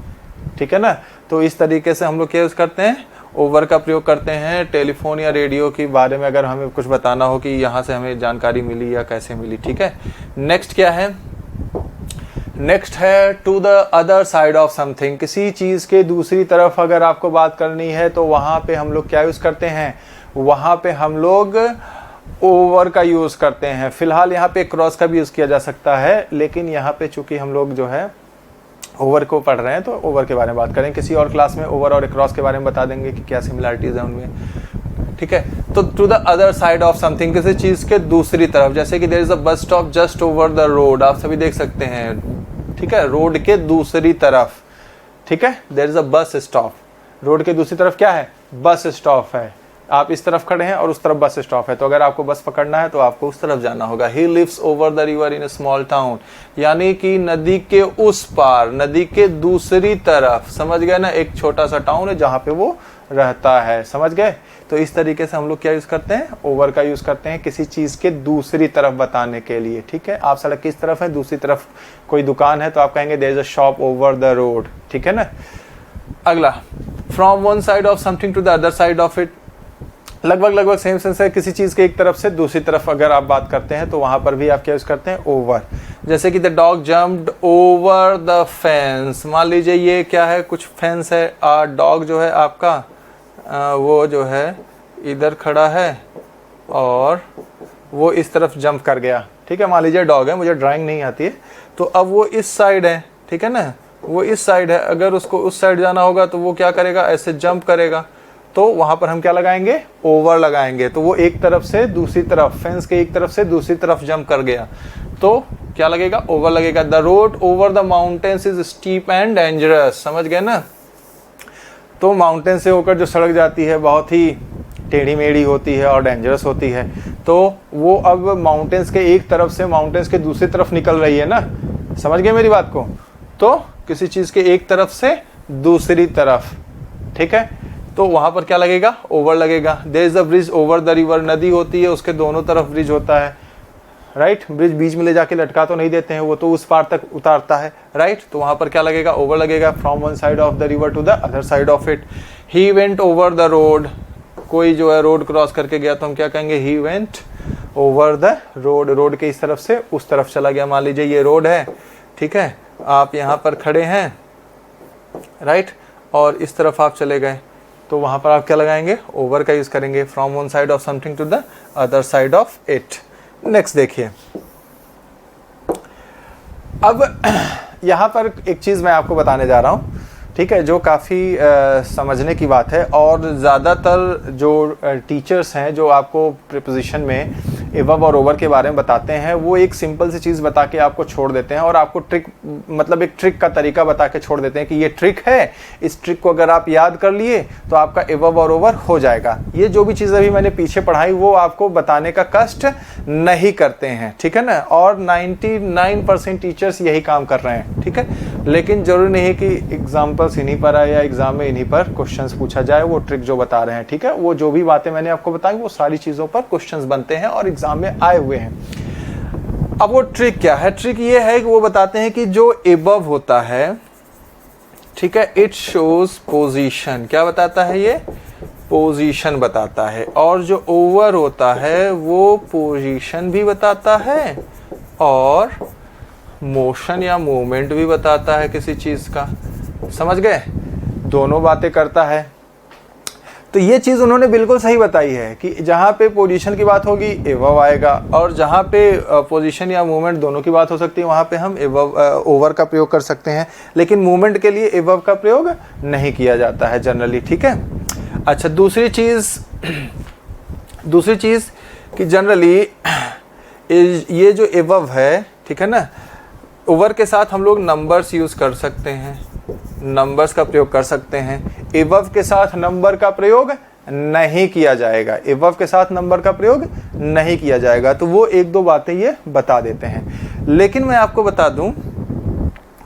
ठीक है ना। तो इस तरीके से हम लोग क्या यूज करते हैं, ओवर का प्रयोग करते हैं टेलीफोन या रेडियो के बारे में, अगर हमें कुछ बताना हो कि यहाँ से हमें जानकारी मिली या कैसे मिली, ठीक है। नेक्स्ट क्या है, नेक्स्ट है to the other side of something. किसी चीज़ के दूसरी तरफ अगर आपको बात करनी है तो वहाँ पे हम लोग क्या यूज़ करते हैं, वहाँ पे हम लोग ओवर का यूज़ करते हैं। फिलहाल यहाँ पे क्रॉस का भी यूज़ किया जा सकता है, लेकिन यहाँ पे चूंकि हम लोग जो है ओवर को पढ़ रहे हैं तो ओवर के बारे में बात करें। किसी और क्लास में ओवर और क्रॉस के बारे में बता देंगे कि क्या सिमिलरिटीज है उनमें, ठीक है। तो to the other side of something, किसी चीज़ के दूसरी तरफ। जैसे कि there is a bus stop just over the road, आप सभी देख सकते हैं, ठीक है, रोड के दूसरी तरफ, ठीक है। There is a bus stop, road के दूसरी तरफ क्या है, बस स्टॉप है। आप इस तरफ खड़े हैं और उस तरफ बस स्टॉप है, तो अगर आपको बस पकड़ना है तो आपको उस तरफ जाना होगा। He lives over the river in a small town, यानी कि नदी के उस पार, नदी के दूसरी तरफ, समझ गए ना। एक छोटा सा टाउन है जहाँ पे वो रहता है, समझ गए। तो इस तरीके से हम लोग क्या यूज करते हैं, ओवर का यूज करते हैं किसी चीज के दूसरी तरफ बताने के लिए, ठीक है। आप सड़क किस तरफ है, दूसरी तरफ कोई दुकान है तो आप कहेंगे there is a shop over the road, ठीक है ना। अगला, from one side of something to the other side of it, लगभग सेम सेंस है। किसी चीज के एक तरफ से दूसरी तरफ अगर आप बात करते हैं तो वहां पर भी आप क्या यूज करते हैं, ओवर। जैसे कि the dog jumped over the fence. मान लीजिए ये क्या है, कुछ फेंस है, डॉग जो है आपका वो जो है इधर खड़ा है और वो इस तरफ जंप कर गया, ठीक है। मान लीजिए डॉग है, मुझे ड्राइंग नहीं आती है, तो अब वो इस साइड है, ठीक है ना, वो इस साइड है। अगर उसको उस साइड जाना होगा तो वो क्या करेगा, ऐसे जंप करेगा, तो वहां पर हम क्या लगाएंगे, ओवर लगाएंगे। तो वो एक तरफ से दूसरी तरफ, फेंस के एक तरफ से दूसरी तरफ जंप कर गया, तो क्या लगेगा, ओवर लगेगा। The road over the mountains is steep and dangerous, समझ गए ना। तो माउंटेन से होकर जो सड़क जाती है बहुत ही टेढ़ी मेढ़ी होती है और डेंजरस होती है, तो वो अब माउंटेन्स के एक तरफ से माउंटेन्स के दूसरी तरफ निकल रही है ना, समझ गए मेरी बात को। तो किसी चीज के एक तरफ से दूसरी तरफ, ठीक है, तो वहां पर क्या लगेगा, ओवर लगेगा। There is a bridge over the river, नदी होती है उसके दोनों तरफ ब्रिज होता है, राइट। ब्रिज बीच में ले जाके लटका तो नहीं देते हैं, वो तो उस पार तक उतारता है, राइट। तो वहां पर क्या लगेगा, ओवर लगेगा। From one side of the river to the other side of it. He went over the road, कोई जो है रोड क्रॉस करके गया तो हम क्या कहेंगे, ही went over the road, road के इस तरफ से उस तरफ चला गया। मान लीजिए ये रोड है, ठीक है, आप यहाँ पर खड़े हैं, राइट, और इस तरफ आप चले गए, तो वहां पर आप क्या लगाएंगे, ओवर का यूज करेंगे। From one side of something to the other side of it. Next देखिए, अब यहां पर एक चीज मैं आपको बताने जा रहा हूं, ठीक है, जो काफ़ी समझने की बात है। और ज़्यादातर जो टीचर्स हैं जो आपको प्रीपोजिशन में एवब और ओवर के बारे में बताते हैं, वो एक सिंपल सी चीज़ बता के आपको छोड़ देते हैं और आपको ट्रिक, मतलब एक ट्रिक का तरीका बता के छोड़ देते हैं कि ये ट्रिक है, इस ट्रिक को अगर आप याद कर लिए तो आपका एवब और ओवर हो जाएगा। ये जो भी चीज़ अभी मैंने पीछे पढ़ाई वो आपको बताने का कष्ट नहीं करते हैं, ठीक है ना। और 99% टीचर्स यही काम कर रहे हैं, ठीक है। लेकिन जरूरी नहीं है कि एग्जाम्पल्स इन्हीं पर आए या एग्जाम में इन्हीं पर क्वेश्चंस पूछा जाए, वो ट्रिक जो बता रहे हैं, ठीक है। वो जो भी बातें मैंने आपको बताई वो सारी चीज़ों पर क्वेश्चंस बनते हैं और एग्जाम में आए हुए हैं। अब वो ट्रिक क्या है, ट्रिक ये है कि वो बताते हैं कि जो एबव होता है, ठीक है, इट शोज पोजीशन। क्या बताता है ये, पोजीशन बताता है। और जो ओवर होता है वो पोजीशन भी बताता है और मोशन या मूवमेंट भी बताता है किसी चीज का, समझ गए, दोनों बातें करता है। तो ये चीज़ उन्होंने बिल्कुल सही बताई है कि जहाँ पे पोजीशन की बात होगी एवव आएगा, और जहाँ पे पोजीशन या मूवमेंट दोनों की बात हो सकती है वहाँ पे हम एवव ओवर का प्रयोग कर सकते हैं, लेकिन मूवमेंट के लिए एवव का प्रयोग नहीं किया जाता है जनरली। ठीक है। अच्छा, दूसरी चीज़ कि जनरली ये जो एवव है, ठीक है ना, ओवर के साथ हम लोग नंबर्स यूज़ कर सकते हैं, नंबर्स का प्रयोग कर सकते हैं। एवव के साथ नंबर का प्रयोग नहीं किया जाएगा, एवव के साथ नंबर का प्रयोग नहीं किया जाएगा। तो वो एक दो बातें ये बता देते हैं। लेकिन मैं आपको बता दूं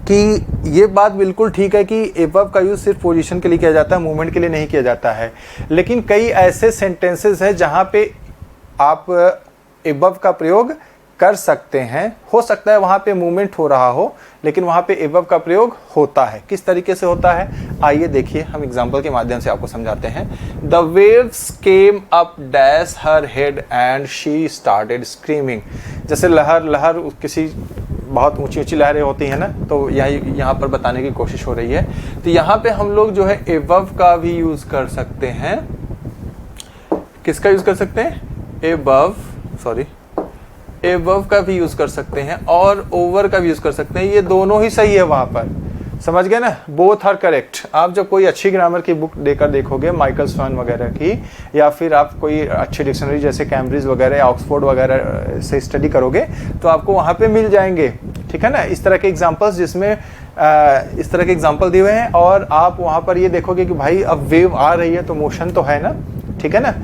कि ये बात बिल्कुल ठीक है कि एवव का यूज़ सिर्फ पोजीशन के लिए किया जाता है, मूवमेंट के लिए नहीं किया जाता है। लेकिन कई ऐसे सेंटेंसेस हैं जहाँ पे आप एवव का प्रयोग कर सकते हैं। हो सकता है वहाँ पे मूवमेंट हो रहा हो, लेकिन वहाँ पे एवव का प्रयोग होता है। किस तरीके से होता है, आइए देखिए, हम एग्जांपल के माध्यम से आपको समझाते हैं। The waves came up dash her head and she started screaming. जैसे लहर किसी बहुत ऊंची ऊंची लहरें होती हैं ना, तो यहाँ पर बताने की कोशिश हो रही है। तो यहाँ पे हम लोग जो है एवव का भी यूज़ कर सकते हैं। किसका यूज़ कर सकते हैं, एवव का भी यूज़ कर सकते हैं और ओवर का भी यूज़ कर सकते हैं। ये दोनों ही सही है वहाँ पर, समझ गए ना, बोथ आर करेक्ट। आप जब कोई अच्छी ग्रामर की बुक लेकर देखोगे, माइकल स्वैन वगैरह की, या फिर आप कोई अच्छी डिक्शनरी जैसे कैम्ब्रिज वगैरह या ऑक्सफोर्ड वगैरह से स्टडी करोगे, तो आपको वहाँ पे मिल जाएंगे। ठीक है ना, इस तरह के एग्जाम्पल्स जिसमें इस तरह के एग्जाम्पल दिए हुए हैं, और आप वहाँ पर ये देखोगे कि भाई अब वेव आ रही है तो मोशन तो है ना, ठीक है ना,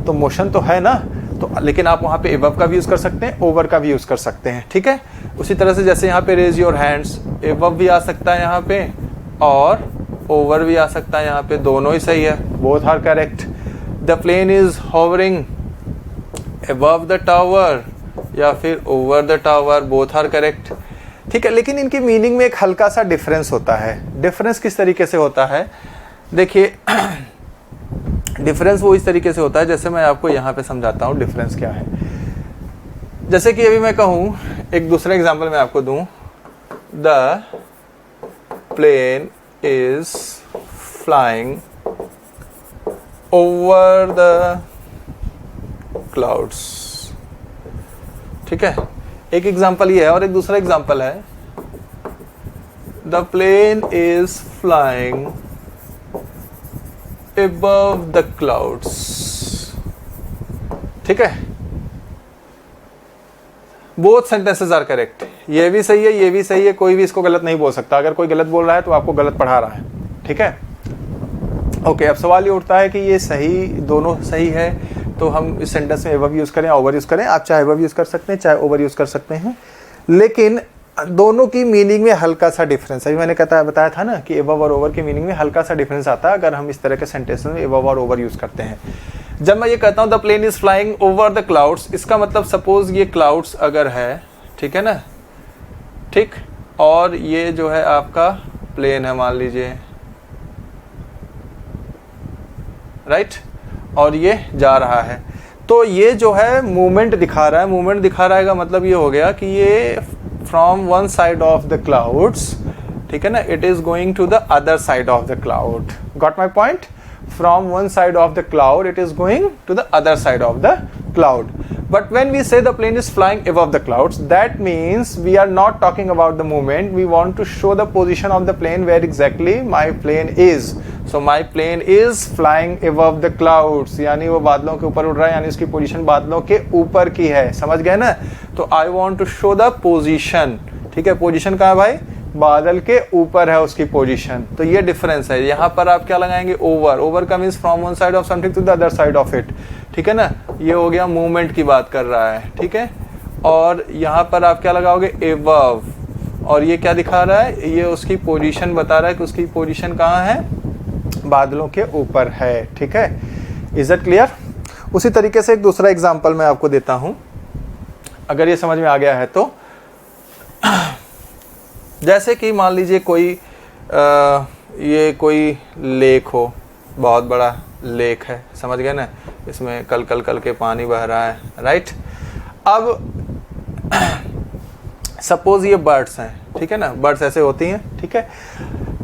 तो मोशन तो है ना, तो लेकिन आप वहाँ पे एवव का भी यूज़ कर सकते हैं, ओवर का भी यूज़ कर सकते हैं। ठीक है। उसी तरह से जैसे यहाँ पे रेज योर हैंड्स, एवव भी आ सकता है यहाँ पे और ओवर भी आ सकता है यहाँ पे, दोनों ही सही है, both are correct. The plane is hovering above the tower या फिर over the tower, both are correct. ठीक है, लेकिन इनकी मीनिंग में एक हल्का सा डिफरेंस होता है। डिफरेंस किस तरीके से होता है, देखिए डिफरेंस वो इस तरीके से होता है, जैसे मैं आपको यहाँ पे समझाता हूँ डिफरेंस क्या है। जैसे कि अभी मैं कहूँ, एक दूसरा एग्जांपल मैं आपको दूँ, the plane is flying over the clouds. ठीक है, एक एग्जांपल ये है, और एक दूसरा एग्जांपल है, the plane is flying above the clouds। ठीक है, both sentences are correct। ये भी सही है, ये भी सही है, कोई भी इसको गलत नहीं बोल सकता। अगर कोई गलत बोल रहा है तो आपको गलत पढ़ा रहा है। ठीक है, ओके। अब सवाल ये उठता है कि ये सही, दोनों सही है, तो हम इस सेंटेंस में एवव यूज करें, ओवर यूज करें। आप चाहे एवव यूज कर सकते हैं, चाहे ओवर यूज कर सकते हैं, लेकिन दोनों की मीनिंग में हल्का सा डिफरेंस है। अभी मैंने बताया था ना कि एवव और ओवर की मीनिंग में हल्का सा डिफरेंस आता है अगर हम इस तरह के सेंटेंस में एवव और ओवर यूज़ करते हैं। जब मैं ये कहता हूँ the plane is flying over the clouds, इसका मतलब सपोज ये क्लाउड्स अगर है, ठीक है ना, ठीक, और ये जो है आपका प्लेन है मान लीजिए, राइट, और ये जा रहा है, तो ये जो है मूवमेंट दिखा रहा है। मूवमेंट दिखा रहा है का मतलब ये हो गया कि ये from one side of the clouds, ठीक है ना, it is going to the other side of the cloud. Got my point? From one side of the cloud it is going to the other side of the cloud. But when we say the plane is flying above the clouds, that means we are not talking about the movement. We want to show the position of the plane, where exactly my plane is. So my plane is flying above the clouds, यानी वो बादलों के ऊपर उड़ रहा है, यानी उसकी पोजीशन बादलों के ऊपर की है। समझ गए ना? तो I want to show the position. ठीक है, पोजीशन कहाँ है भाई? बादल के ऊपर है उसकी पोजीशन। तो ये डिफरेंस है। यहाँ पर आप क्या लगाएंगे? ओवर। ओवर का means from one side of something to the other side of it. ठीक है ना, ये हो गया मूवमेंट की बात कर रहा है। ठीक है, और यहाँ पर आप क्या लगाओगे? एबव। और ये क्या दिखा रहा है? ये उसकी पोजीशन बता रहा है कि उसकी पोजीशन कहाँ है? बादलों के ऊपर है। ठीक है, इज इट क्लियर? उसी तरीके से एक दूसरा एग्जाम्पल मैं आपको देता हूँ, अगर ये समझ में आ गया है तो। जैसे कि मान लीजिए कोई ये कोई लेक हो, बहुत बड़ा लेक है, समझ गए ना, इसमें कल कल कल के पानी बह रहा है, राइट। अब सपोज ये बर्ड्स हैं, ठीक है ना, बर्ड्स ऐसे होती हैं, ठीक है।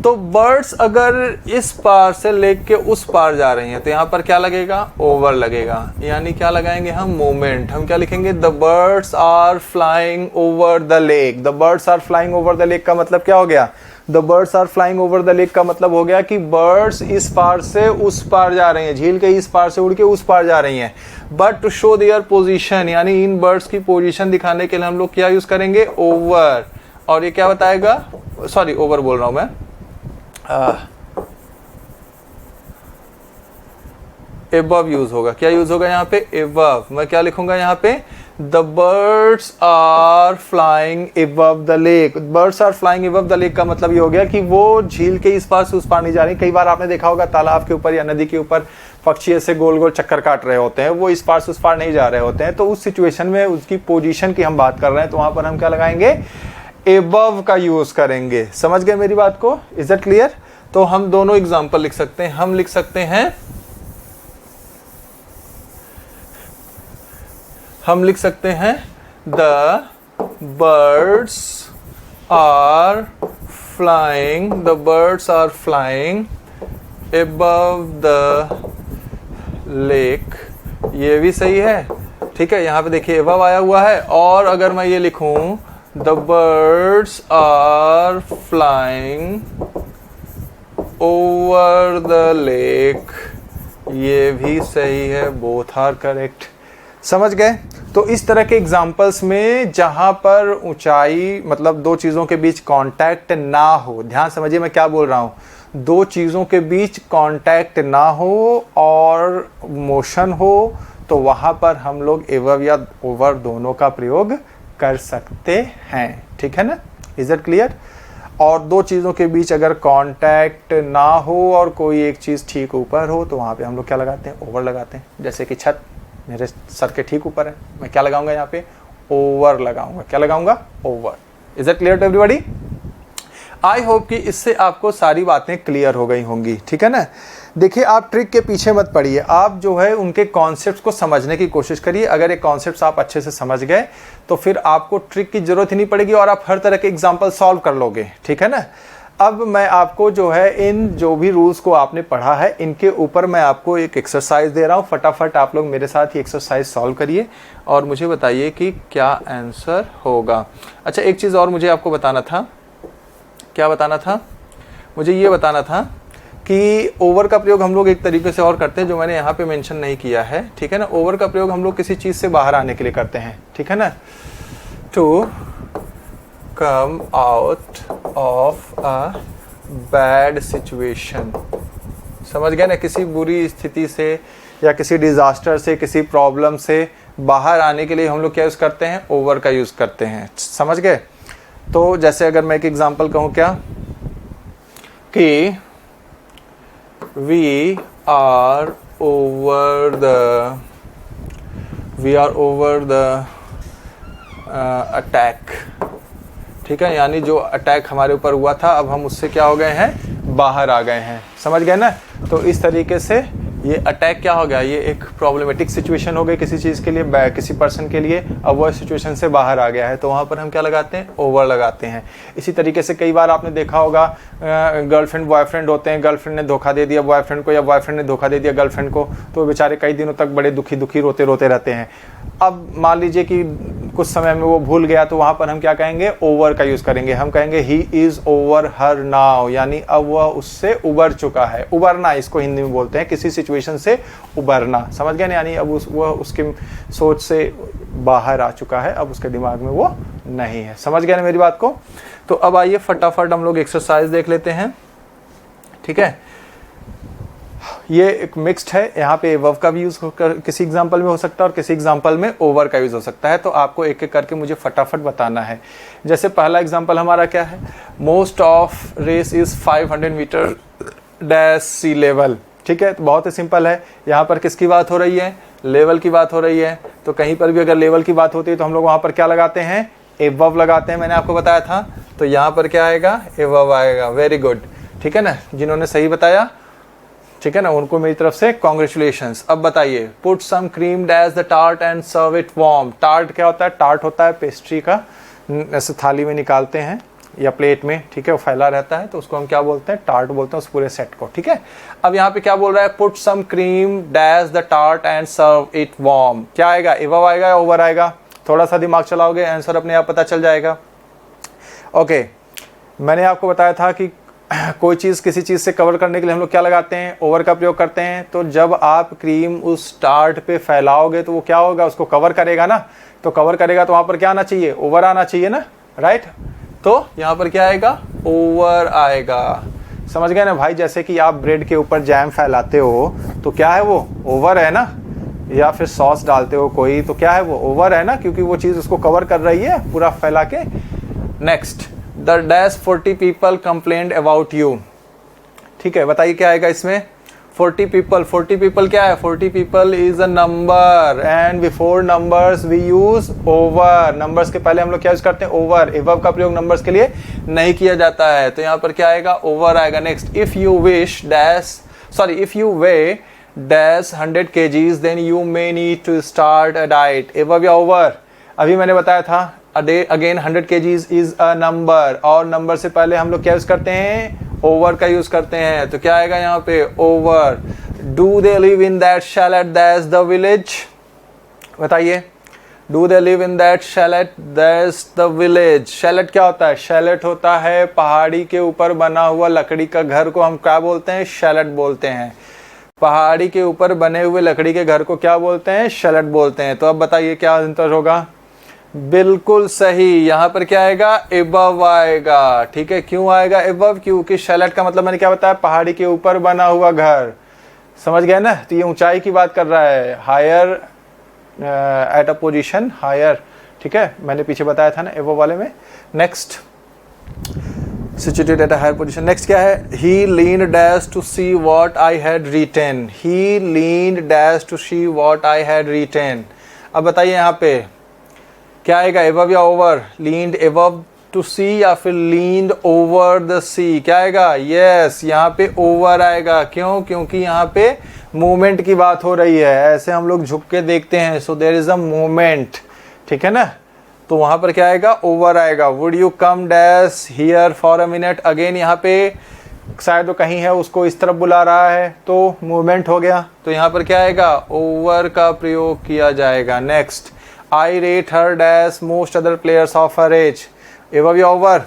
तो बर्ड्स अगर इस पार से लेक के उस पार जा रही हैं तो यहाँ पर क्या लगेगा, ओवर लगेगा, यानी क्या लगाएंगे हम, मोमेंट। हम क्या लिखेंगे, the birds are flying over the lake. The birds are flying over the lake का मतलब क्या हो गया, the birds are flying over the lake का मतलब हो गया कि बर्ड्स इस पार से उस पार जा रही हैं, झील के इस पार से उड़ के उस पार जा रही हैं। But to show their position, यानी इन बर्ड्स की पोजीशन दिखाने के लिए हम लोग क्या यूज करेंगे, ओवर। और ये क्या बताएगा, सॉरी ओवर बोल रहा हूं मैं, एबव यूज होगा। क्या यूज होगा यहाँ पे, एबव। मैं क्या लिखूंगा यहाँ पे, the birds are flying above the lake. Birds are flying above the lake का मतलब ये हो गया कि वो झील के इस पार से उस पार नहीं जा रही। कई बार आपने देखा होगा तालाब के ऊपर या नदी के ऊपर पक्षी ऐसे गोल गोल चक्कर काट रहे होते हैं, वो इस पार से उस पार नहीं जा रहे होते हैं। तो उस सिचुएशन में उसकी पोजीशन की हम बात कर रहे हैं, तो वहां पर हम क्या लगाएंगे, एबव का यूज करेंगे। समझ गए मेरी बात को, इज दैट क्लियर। तो हम दोनों एग्जाम्पल लिख सकते हैं। हम लिख सकते हैं the birds are flying, the birds are flying above the lake. ये भी सही है, ठीक है। यहां पे देखिए एबव आया हुआ है। और अगर मैं ये लिखूं, the birds are flying over the lake, ये भी सही है, बोथ आर करेक्ट। समझ गए। तो इस तरह के एग्जाम्पल्स में जहां पर ऊंचाई मतलब दो चीजों के बीच कांटेक्ट ना हो, ध्यान समझिए मैं क्या बोल रहा हूं, दो चीजों के बीच कांटेक्ट ना हो और मोशन हो, तो वहां पर हम लोग एबव या ओवर दोनों का प्रयोग कर सकते हैं, ठीक है ना, इज इट क्लियर। और दो चीज़ों के बीच अगर कांटेक्ट ना हो और कोई एक चीज़ ठीक ऊपर हो, तो वहाँ पे हम लोग क्या लगाते हैं, ओवर लगाते हैं। जैसे कि छत मेरे सर के ठीक ऊपर है, मैं क्या लगाऊंगा यहाँ पे, ओवर लगाऊंगा। क्या लगाऊंगा, over. Is it clear to everybody. I hope कि इससे आपको सारी बातें क्लियर हो गई होंगी, ठीक है ना। देखिए आप ट्रिक के पीछे मत पड़िए, आप जो है उनके कॉन्सेप्ट्स को समझने की कोशिश करिए। अगर ये कॉन्सेप्ट्स आप अच्छे से समझ गए तो फिर आपको ट्रिक की जरूरत ही नहीं पड़ेगी और आप हर तरह के एग्जाम्पल सॉल्व कर लोगे, ठीक है ना। अब मैं आपको जो है इन जो भी रूल्स को आपने पढ़ा है इनके ऊपर मैं आपको एक एक्सरसाइज दे रहा हूँ। फटाफट आप लोग मेरे साथ ही एक्सरसाइज सॉल्व करिए और मुझे बताइए कि क्या आंसर होगा। अच्छा एक चीज़ और मुझे आपको बताना था। क्या बताना था, मुझे ये बताना था कि ओवर का प्रयोग हम लोग एक तरीके से और करते हैं जो मैंने यहाँ पे मेंशन नहीं किया है, ठीक है ना। ओवर का प्रयोग हम लोग किसी चीज़ से बाहर आने के लिए करते हैं, ठीक है ना। To come out of a bad situation, समझ गए ना, किसी बुरी स्थिति से या किसी डिजास्टर से, किसी प्रॉब्लम से बाहर आने के लिए हम लोग क्या यूज़ करते हैं, ओवर का यूज़ करते हैं, समझ गए। तो जैसे अगर मैं एक एग्जांपल कहूँ क्या, कि we are over the attack, ठीक है, यानी जो अटैक हमारे ऊपर हुआ था अब हम उससे क्या हो गए हैं, बाहर आ गए हैं, समझ गए ना। तो इस तरीके से ये अटैक क्या हो गया, ये एक प्रॉब्लमेटिक सिचुएशन हो गई किसी चीज़ के लिए, किसी पर्सन के लिए। अब वो सिचुएशन से बाहर आ गया है तो वहाँ पर हम क्या लगाते हैं, ओवर लगाते हैं। इसी तरीके से कई बार आपने देखा होगा गर्लफ्रेंड बॉयफ्रेंड होते हैं, गर्लफ्रेंड ने धोखा दे दिया बॉयफ्रेंड को या बॉयफ्रेंड ने धोखा दे दिया गर्लफ्रेंड को, तो बेचारे कई दिनों तक बड़े दुखी रोते रोते रहते हैं। अब मान लीजिए कि कुछ समय में वो भूल गया, तो वहाँ पर हम क्या कहेंगे, ओवर का यूज़ करेंगे। हम कहेंगे he is over her now, यानी अब वह उससे उबर चुका है। उबरना इसको हिंदी में बोलते हैं, किसी सिचुएशन से उबरना, समझ गए ना, यानी अब वह उसकी सोच से बाहर आ चुका है, अब उसके दिमाग में वो नहीं है, समझ गए ना मेरी बात को। तो अब आइए फटाफट हम लोग एक्सरसाइज देख लेते हैं, ठीक है। ये एक मिक्स्ड है, यहाँ पे एबव का भी यूज किसी एग्जांपल में हो सकता है और किसी एग्जांपल में ओवर का यूज हो सकता है। तो आपको एक एक करके मुझे फटाफट बताना है। जैसे पहला एग्जांपल हमारा क्या है, most of race is 500 metre dash sea level, ठीक है। तो बहुत ही सिंपल है, यहाँ पर किसकी बात हो रही है, लेवल की बात हो रही है। तो कहीं पर भी अगर लेवल की बात होती है तो हम लोग वहाँ पर क्या लगाते हैं, एबव लगाते हैं, मैंने आपको बताया था। तो यहाँ पर क्या आएगा, एबव आएगा। वेरी गुड, ठीक है ना, जिन्होंने सही बताया, ठीक है ना, उनको मेरी तरफ से कॉन्ग्रेचुलेशंस। अब बताइए, put some cream dash the tart and serve it warm. Tart क्या होता है, टार्ट होता है पेस्ट्री का, ऐसे थाली में निकालते हैं या प्लेट में, ठीक है, वो फैला रहता है, तो उसको हम क्या बोलते हैं, टार्ट बोलते हैं उस पूरे सेट को, ठीक है। अब यहाँ पे क्या बोल रहा है, put some cream dash the tart and serve it warm. क्या आएगा, एबव आएगा या ओवर आएगा? थोड़ा सा दिमाग चलाओगे आंसर अपने आप पता चल जाएगा। ओके, मैंने आपको बताया था कि कोई चीज़ किसी चीज़ से कवर करने के लिए हम लोग क्या लगाते हैं, ओवर का प्रयोग करते हैं। तो जब आप क्रीम उस टार्ट पे फैलाओगे तो वो क्या होगा, उसको कवर करेगा ना, तो कवर करेगा तो वहाँ पर क्या आना चाहिए, ओवर आना चाहिए ना, राइट। तो यहाँ पर क्या आएगा, ओवर आएगा। समझ गए ना भाई, जैसे कि आप ब्रेड के ऊपर जैम फैलाते हो तो क्या है, वो ओवर है ना, या फिर सॉस डालते हो कोई तो क्या है, वो ओवर है ना, क्योंकि वो चीज़ उसको कवर कर रही है पूरा फैला के। Next, the dash 40 people complaint about you. ठीक है, बताइए क्या आएगा इसमें, 40 पीपल। 40 पीपल क्या है, 40 people is a number and before numbers we use over. Numbers के पहले हम लोग क्या यूज करते हैं, ओवर। एबव का प्रयोग नंबर्स के लिए नहीं किया जाता है, तो यहाँ पर क्या आएगा, ओवर आएगा। Next, if you wish dash if you weigh dash 100 kgs then you may need to start a diet. Above या ओवर? अभी मैंने बताया था again 100 kgs is a number, और नंबर से पहले हम लोग क्या यूज करते हैं, ओवर का यूज करते हैं, तो क्या आएगा यहाँ पे, over. Do they live in that chalet that's the village. बताइए, do they live in that chalet that's the village. Chalet क्या होता है, शैलेट होता है पहाड़ी के ऊपर बना हुआ लकड़ी का घर को हम क्या बोलते हैं, शैलेट बोलते हैं। पहाड़ी के ऊपर बने हुए लकड़ी के घर को क्या बोलते हैं, शैलेट बोलते हैं। तो अब बताइए क्या आंसर होगा, बिल्कुल सही। यहाँ पर क्या आएगा, एबव आएगा। ठीक है, क्यों आएगा एबव, क्योंकि शैलेट का मतलब मैंने क्या बताया, पहाड़ी के ऊपर बना हुआ घर। समझ गए ना, तो ये ऊंचाई की बात कर रहा है, higher at a position higher. ठीक है, मैंने पीछे बताया था ना एबव वाले में। Next, situated at a higher position. Next क्या है, he leaned dash to see what I had written. He leaned dash to see what I had written. अब बताइए यहाँ पे क्या आएगा, एबव या over? Leaned above to see या फिर लीन्ड ओवर द सी, क्या आएगा, यस, यहाँ पे ओवर आएगा। क्यों, क्योंकि यहाँ पे मूवमेंट की बात हो रही है, ऐसे हम लोग झुक के देखते हैं, so there is a movement. ठीक है ना, तो वहां पर क्या आएगा, ओवर आएगा। Would you come dash here for a minute. Again यहाँ पे शायद वो कहीं है, उसको इस तरफ बुला रहा है, तो मूवमेंट हो गया, तो यहाँ पर क्या आएगा, ओवर का प्रयोग किया जाएगा। Next, I rate her dash most other players of her age. Above या ओवर?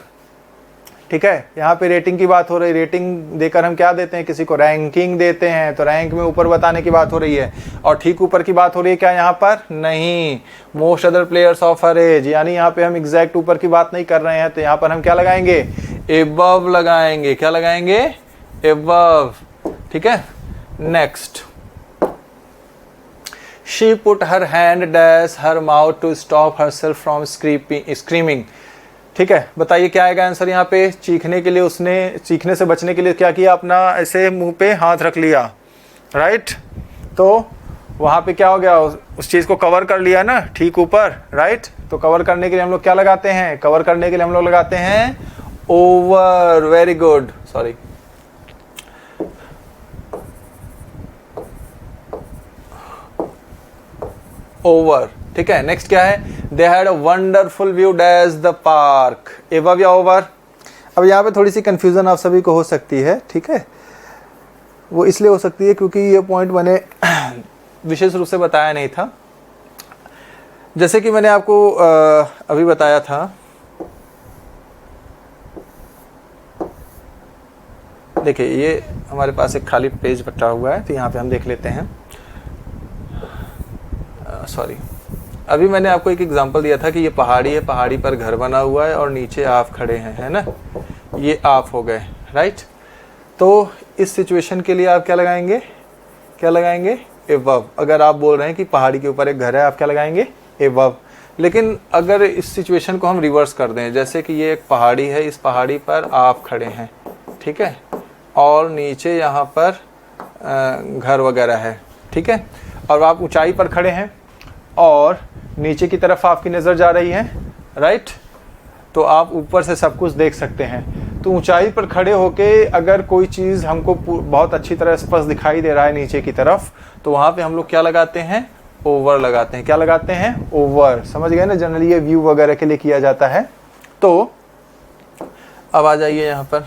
ठीक है, यहाँ पे रेटिंग की बात हो रही है। रेटिंग देकर हम क्या देते हैं, किसी को रैंकिंग देते हैं, तो रैंक में ऊपर बताने की बात हो रही है, और ठीक ऊपर की बात हो रही है क्या यहाँ पर, नहीं, most other players of her age, यानी यहाँ पे हम एग्जैक्ट ऊपर की बात नहीं कर रहे हैं, तो यहाँ पर हम क्या लगाएंगे, एबव लगाएंगे। क्या लगाएंगे, एबव। ठीक है, next, she put her hand dash her mouth to stop herself from screaming. ठीक है, बताइए क्या आएगा आंसर यहाँ पे, चीखने के लिए, उसने चीखने से बचने के लिए क्या किया, अपना ऐसे मुंह पे हाथ रख लिया, राइट। तो वहाँ पे क्या हो गया, उस चीज़ को कवर कर लिया ना, ठीक ऊपर, राइट। तो कवर करने के लिए हम लोग क्या लगाते हैं, कवर करने के लिए हम लोग लगाते हैं over. Very good, sorry, over. ठीक है, नेक्स्ट क्या है, they had a wonderful view dash the park. Above या ओवर? अब यहाँ पे थोड़ी सी कंफ्यूजन आप सभी को हो सकती है, ठीक है, वो इसलिए हो सकती है क्योंकि ये पॉइंट मैंने विशेष रूप से बताया नहीं था। जैसे कि मैंने आपको अभी बताया था, देखिए ये हमारे पास एक खाली पेज बचा हुआ है, तो यहाँ पे हम देख लेते हैं। सॉरी, अभी मैंने आपको एक एग्जांपल दिया था कि ये पहाड़ी है, पहाड़ी पर घर बना हुआ है और नीचे आप खड़े हैं, है ना, ये आप हो गए, राइट। तो इस सिचुएशन के लिए आप क्या लगाएंगे, क्या लगाएंगे, एबव। अगर आप बोल रहे हैं कि पहाड़ी के ऊपर एक घर है, आप क्या लगाएंगे, एबव। लेकिन अगर इस सिचुएशन को हम रिवर्स कर दें, जैसे कि ये एक पहाड़ी है, इस पहाड़ी पर आप खड़े हैं, ठीक है, और नीचे यहाँ पर घर वगैरह है, ठीक है, और आप ऊंचाई पर खड़े हैं और नीचे की तरफ आपकी नज़र जा रही है, राइट। तो आप ऊपर से सब कुछ देख सकते हैं। तो ऊंचाई पर खड़े होके अगर कोई चीज़ हमको बहुत अच्छी तरह स्पष्ट दिखाई दे रहा है नीचे की तरफ, तो वहाँ पे हम लोग क्या लगाते हैं, ओवर लगाते हैं। क्या लगाते हैं, ओवर। समझ गए ना, जनरली ये व्यू वगैरह के लिए किया जाता है। तो अब आ जाइए यहाँ पर,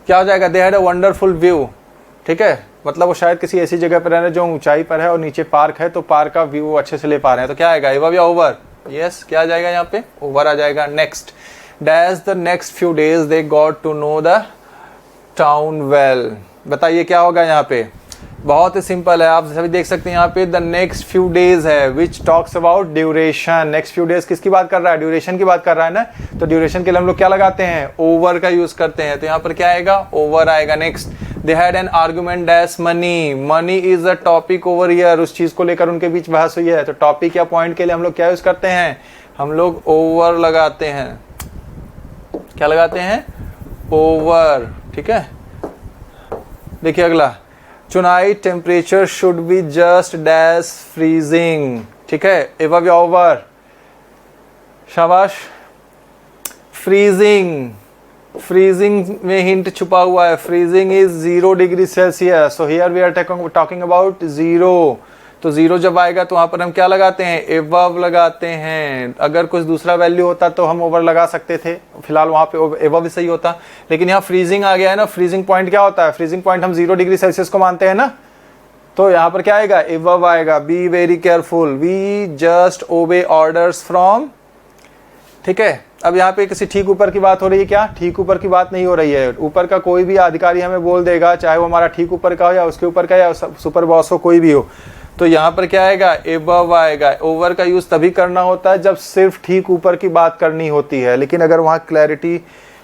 क्या हो जाएगा, they had a wonderful view, ठीक है, मतलब वो शायद किसी ऐसी जगह पर है जो ऊंचाई पर है और नीचे पार्क है, तो पार्क का व्यू अच्छे से ले पा रहे हैं, तो क्या आएगा, एबव या ओवर, यस, क्या आ जाएगा यहाँ पे, ओवर आ जाएगा। Next, dash the next few days they got to know the town well, बताइए क्या होगा यहाँ पे, बहुत ही सिंपल है, आप सभी देख सकते हैं यहाँ पे द नेक्स्ट फ्यू डेज है which talks about duration, next few days किसकी बात कर रहा है, ड्यूरेशन की बात कर रहा है ना, तो ड्यूरेशन के लिए हम लोग क्या लगाते हैं, ओवर का यूज करते हैं, तो यहाँ पर क्या आएगा, ओवर आएगा। Next, they had an argument dash money, money is a topic over here, उस चीज को लेकर उनके बीच बहस हुई है, तो टॉपिक या पॉइंट के लिए हम लोग क्या यूज करते हैं, हम लोग ओवर लगाते हैं, क्या लगाते हैं, ओवर, ठीक है। देखिए अगला, tonight temperature should be just dash freezing, ठीक है, एबव या ओवर, शाबाश, फ्रीजिंग, फ्रीजिंग में हिंट छुपा हुआ है, freezing is 0 degree Celsius, so here we are talking about 0, तो 0 जब आएगा तो वहां पर हम क्या लगाते हैं, एबव लगाते हैं, अगर कुछ दूसरा वैल्यू होता तो हम ओवर लगा सकते थे, फिलहाल वहां पे एबव भी सही होता, लेकिन यहाँ फ्रीजिंग आ गया है ना, फ्रीजिंग पॉइंट क्या होता है, फ्रीजिंग पॉइंट हम 0 डिग्री सेल्सियस को मानते हैं ना, तो यहाँ पर क्या आएगा, एबव आएगा। Be very careful, we just obey orders from, ठीक है। अब यहाँ पे किसी ठीक ऊपर की बात हो रही है क्या, ठीक ऊपर की बात नहीं हो रही है, ऊपर का कोई भी अधिकारी हमें बोल देगा, चाहे वो हमारा ठीक ऊपर का हो या उसके ऊपर का या सुपर बॉस हो, कोई भी हो, तो यहाँ पर क्या आएगा, एबव आएगा। ओवर का यूज तभी करना होता है जब सिर्फ ठीक ऊपर की बात करनी होती है, लेकिन अगर वहाँ क्लैरिटी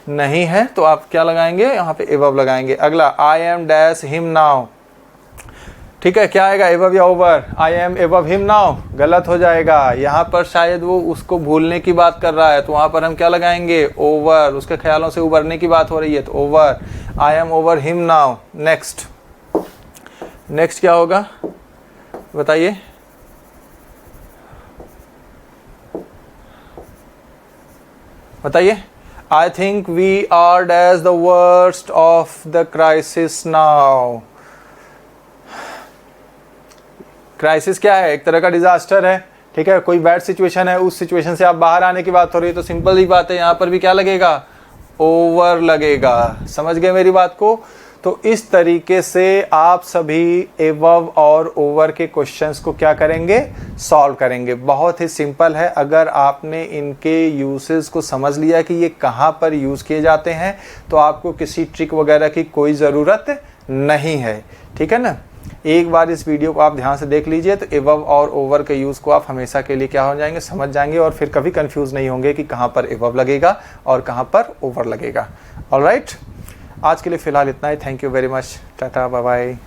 नहीं है तो आप क्या लगाएंगे, यहाँ पे एबव लगाएंगे। अगला, I am dash him now, ठीक है, क्या आएगा, एबव या over, I M above him now, गलत हो जाएगा, यहाँ पर शायद वो उसको भूलने की बात कर रहा है, तो वहाँ पर हम क्या लगाएंगे, ओवर, उसके ख्यालों से उबरने की बात हो रही है, तो over, I am over him now. Next, next क्या होगा बताइए, बताइए, I think we are dash the worst of the crisis now, crisis क्या है, एक तरह का डिजास्टर है, ठीक है, कोई बैड सिचुएशन है, उस सिचुएशन से आप बाहर आने की बात हो रही है, तो सिंपल ही बात है, यहाँ पर भी क्या लगेगा, ओवर लगेगा, समझ गए मेरी बात को। तो इस तरीके से आप सभी एबव और ओवर के क्वेश्चंस को क्या करेंगे, सॉल्व करेंगे, बहुत ही सिंपल है। अगर आपने इनके यूसेस को समझ लिया कि ये कहाँ पर यूज़ किए जाते हैं, तो आपको किसी ट्रिक वगैरह की कोई ज़रूरत नहीं है, ठीक है ना। एक बार इस वीडियो को आप ध्यान से देख लीजिए तो एबव और ओवर के यूज़ को आप हमेशा के लिए क्या हो जाएंगे, समझ जाएंगे, और फिर कभी कंफ्यूज नहीं होंगे कि कहाँ पर एबव लगेगा और कहाँ पर ओवर लगेगा। ऑलराइट, आज के लिए फ़िलहाल इतना ही, thank you very much, ta-ta bye bye.